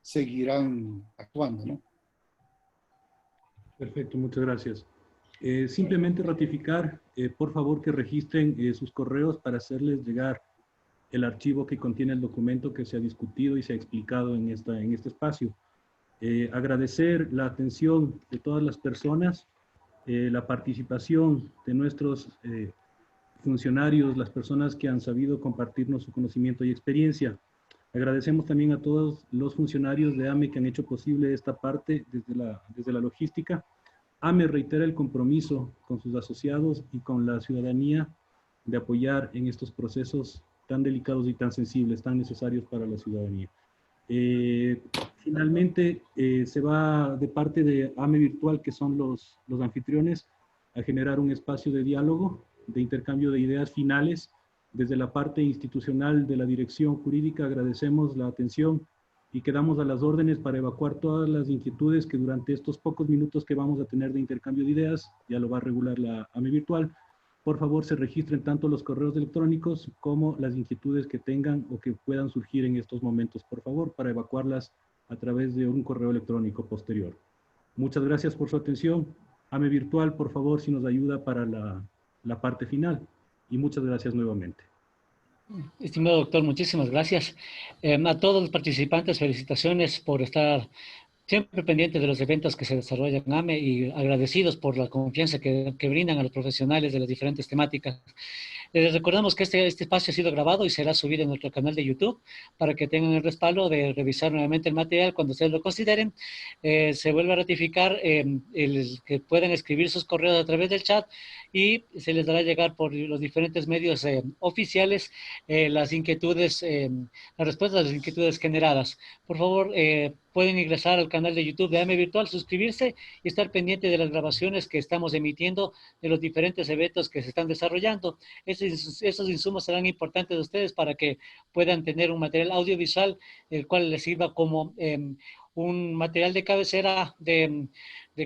seguirán actuando, ¿no?
Perfecto, muchas gracias. Simplemente ratificar, por favor, que registren sus correos para hacerles llegar el archivo que contiene el documento que se ha discutido y se ha explicado en este espacio. Agradecer la atención de todas las personas, la participación de nuestros funcionarios, las personas que han sabido compartirnos su conocimiento y experiencia. Agradecemos también a todos los funcionarios de AME que han hecho posible esta parte desde la logística. AME reitera el compromiso con sus asociados y con la ciudadanía de apoyar en estos procesos tan delicados y tan sensibles, tan necesarios para la ciudadanía. Finalmente, se va de parte de AME Virtual, que son los anfitriones, a generar un espacio de diálogo, de intercambio de ideas finales. Desde la parte institucional de la dirección jurídica agradecemos la atención y quedamos a las órdenes para evacuar todas las inquietudes que durante estos pocos minutos que vamos a tener de intercambio de ideas, ya lo va a regular la AME Virtual. Por favor, se registren tanto los correos electrónicos como las inquietudes que tengan o que puedan surgir en estos momentos, por favor, para evacuarlas a través de un correo electrónico posterior. Muchas gracias por su atención. AME Virtual, por favor, si nos ayuda para la parte final. Y muchas gracias nuevamente.
Estimado doctor, muchísimas gracias. A todos los participantes, felicitaciones por estar siempre pendientes de los eventos que se desarrollan en AME y agradecidos por la confianza que brindan a los profesionales de las diferentes temáticas. Les recordamos que este espacio ha sido grabado y será subido en nuestro canal de YouTube para que tengan el respaldo de revisar nuevamente el material cuando ustedes lo consideren. Se vuelve a ratificar que puedan escribir sus correos a través del chat y se les dará llegar por los diferentes medios oficiales las inquietudes, las respuestas a las inquietudes generadas. Por favor, pueden ingresar al canal de YouTube de AME Virtual, suscribirse y estar pendiente de las grabaciones que estamos emitiendo de los diferentes eventos que se están desarrollando. Esos insumos serán importantes de ustedes para que puedan tener un material audiovisual, el cual les sirva como un material de cabecera de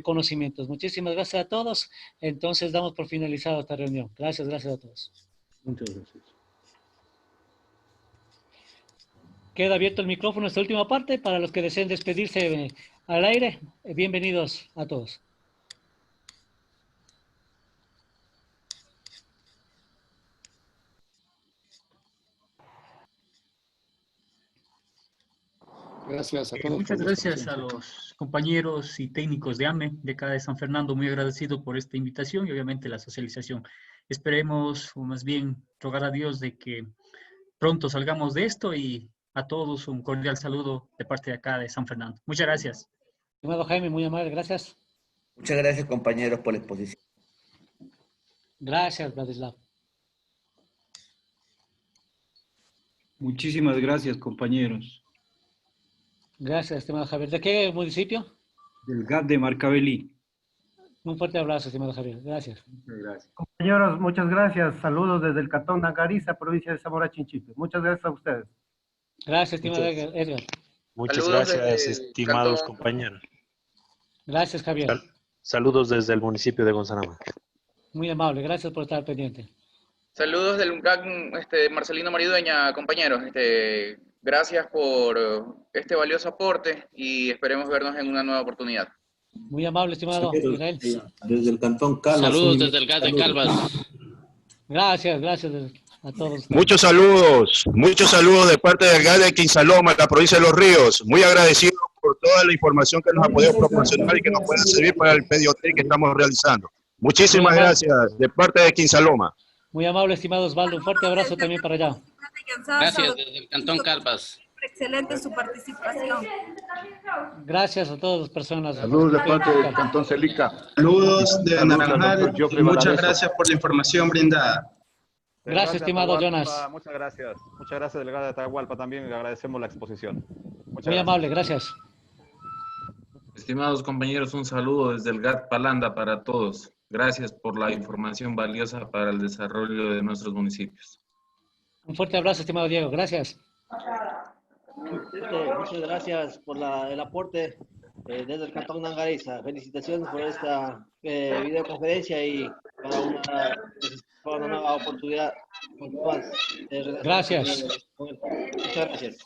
conocimientos. Muchísimas gracias a todos. Entonces damos por finalizada esta reunión. Gracias a todos.
Muchas gracias.
Queda abierto el micrófono esta última parte para los que deseen despedirse al aire. Bienvenidos a todos.
Gracias a todos.
Muchas gracias a los compañeros y técnicos de AME de acá de San Fernando, muy agradecido por esta invitación y obviamente la socialización. Esperemos, o más bien rogar a Dios de que pronto salgamos de esto y a todos un cordial saludo de parte de acá de San Fernando. Muchas gracias.
Estimado Jaime, muy amable, gracias.
Muchas gracias, compañeros, por la exposición.
Gracias, Vladislav.
Muchísimas gracias, compañeros.
Gracias, estimado Javier. ¿De qué municipio?
Del GAT de Marcabelí.
Un fuerte abrazo, estimado Javier. Gracias.
Muchas gracias.
Compañeros, muchas gracias. Saludos desde el Cantón Nangariza, provincia de Zamora Chinchipe. Muchas gracias a ustedes.
Gracias, estimado Edgar.
Muchas
Saludos
gracias,
desde
estimados
Cantón.
compañeros.
Gracias, Javier.
Saludos desde el municipio de Gonzalama.
Muy amable. Gracias por estar pendiente.
Saludos del UNCAC, Marcelino Maridueña, compañeros. Gracias por este valioso aporte y esperemos vernos en una nueva oportunidad.
Muy amable, estimado Israel.
Desde el Cantón Calvas.
Saludos desde el GAT de Calvas.
Gracias a todos.
Muchos saludos de parte del GAT de Quinsaloma, la provincia de Los Ríos. Muy agradecido por toda la información que nos ha podido proporcionar y que nos puede servir para el PDOT que estamos realizando. Muchísimas gracias de parte de Quinsaloma.
Muy amable, estimado Osvaldo. Un fuerte abrazo también para allá.
Gracias desde el Cantón Calvas.
Excelente su participación.
Gracias a todas las personas.
Saludos de parte del Cantón Celica.
Saludos de Naranjal y muchas gracias por la información brindada.
Gracias, estimado Jonas.
Muchas gracias, delegada de Atahualpa, también le agradecemos la exposición.
Muy amable, gracias.
Estimados compañeros, un saludo desde el GAT Palanda para todos. Gracias por la información valiosa para el desarrollo de nuestros municipios.
Un fuerte abrazo, estimado Diego. Gracias.
Muchas gracias por el aporte desde el Cantón Nangariza. Felicitaciones por esta videoconferencia y para una nueva oportunidad.
Gracias.
Muchas gracias.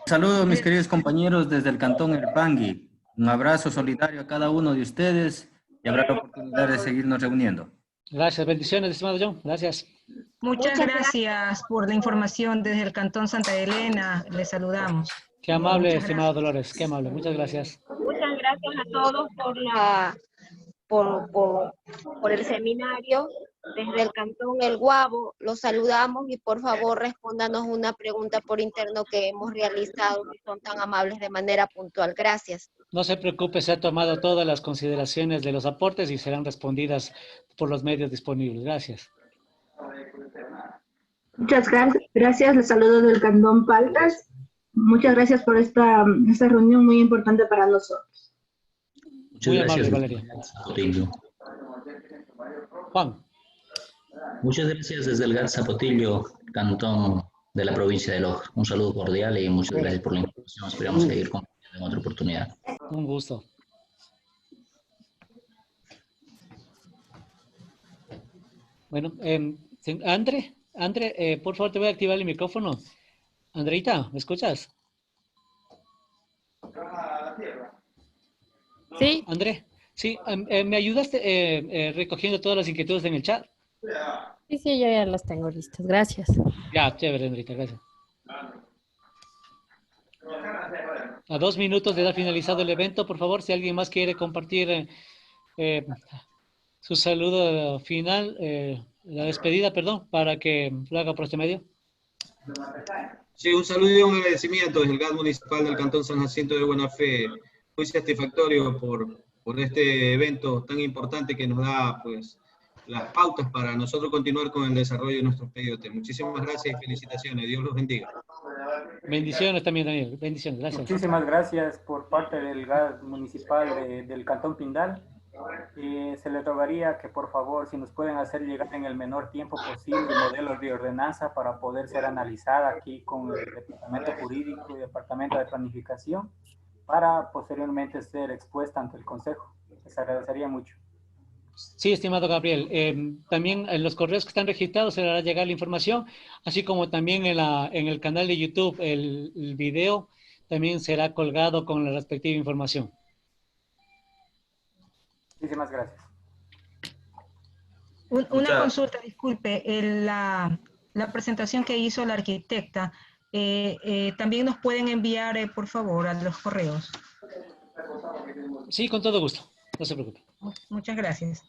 Saludos, mis queridos compañeros, desde el Cantón El Pangui. Un abrazo solidario a cada uno de ustedes y habrá la oportunidad de seguirnos reuniendo.
Gracias. Bendiciones, estimado John. Gracias.
Muchas gracias por la información desde el Cantón Santa Elena. Les saludamos.
Qué amable, estimado Dolores. Qué amable. Muchas gracias.
Muchas gracias a todos por el seminario. Desde el Cantón El Guabo los saludamos y por favor respóndanos una pregunta por interno que hemos realizado, si son tan amables de manera puntual. Gracias.
No se preocupe, se ha tomado todas las consideraciones de los aportes y serán respondidas por los medios disponibles. Gracias.
Muchas gracias. Les saludo del Cantón Paltas. Muchas gracias por esta reunión muy importante para nosotros.
Muchas gracias, Valeria. Juan.
Muchas gracias desde el GAT Zapotillo, Cantón de la provincia de Loja. Un saludo cordial y muchas gracias por la información. Esperamos seguir compartiendo en otra oportunidad.
Un gusto. Bueno, André, por favor te voy a activar el micrófono. Andreita, ¿me escuchas?
Sí.
André, sí, ¿me ayudaste recogiendo todas las inquietudes en el chat?
Sí, sí, yo ya las tengo listas. Gracias.
Ya, chévere, Enrique, gracias. A 2 minutos de dar finalizado el evento, por favor, si alguien más quiere compartir su saludo final, la despedida, perdón, para que lo haga por este medio.
Sí, un saludo y un agradecimiento desde el GAD municipal del Cantón San Jacinto de Buena Fe. Muy satisfactorio por este evento tan importante que nos da pues las pautas para nosotros continuar con el desarrollo de nuestros PDOT. Muchísimas gracias y felicitaciones. Dios los bendiga.
Bendiciones también, Daniel. Bendiciones, gracias.
Muchísimas gracias por parte del GAD municipal del Cantón Pindal. Se les rogaría que por favor, si nos pueden hacer llegar en el menor tiempo posible el modelo de ordenanza para poder ser analizada aquí con el Departamento Jurídico y Departamento de Planificación para posteriormente ser expuesta ante el Consejo. Les agradecería mucho.
Sí, estimado Gabriel. También en los correos que están registrados se le hará llegar la información, así como también en el canal de YouTube el video también será colgado con la respectiva información.
Muchísimas gracias.
Una consulta, disculpe, la presentación que hizo la arquitecta, también nos pueden enviar, por favor, a los correos.
Sí, con todo gusto, no se preocupe.
Muchas gracias.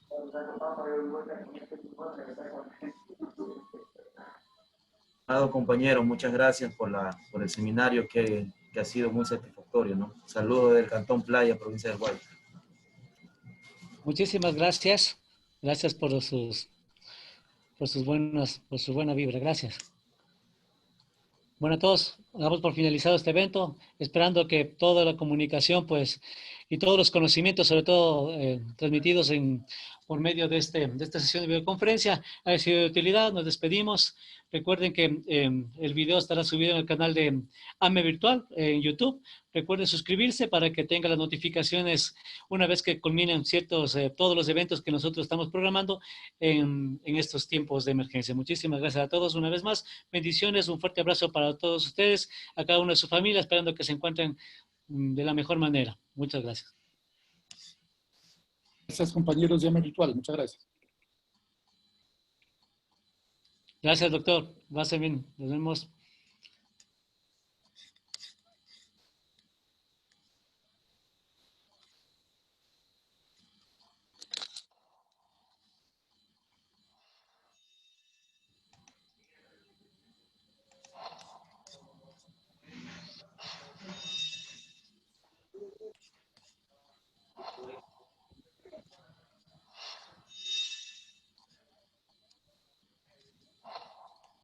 Estimado compañero, muchas gracias por el seminario que ha sido muy satisfactorio, ¿no? Saludos del Cantón Playa, provincia del Guayas.
Muchísimas gracias. Gracias por su buena vibra. Gracias. Bueno, a todos, damos por finalizado este evento, esperando que toda la comunicación, pues, y todos los conocimientos, sobre todo transmitidos por medio de esta sesión de videoconferencia, haya sido de utilidad. Nos despedimos. Recuerden que el video estará subido en el canal de AME Virtual en YouTube. Recuerden suscribirse para que tengan las notificaciones una vez que culminen todos los eventos que nosotros estamos programando en estos tiempos de emergencia. Muchísimas gracias a todos una vez más. Bendiciones, un fuerte abrazo para todos ustedes, a cada uno de su familia, esperando que se encuentren de la mejor manera. Muchas gracias.
Gracias, compañeros de AME Virtual. Muchas gracias.
Gracias, doctor. Va a ser bien. Nos vemos.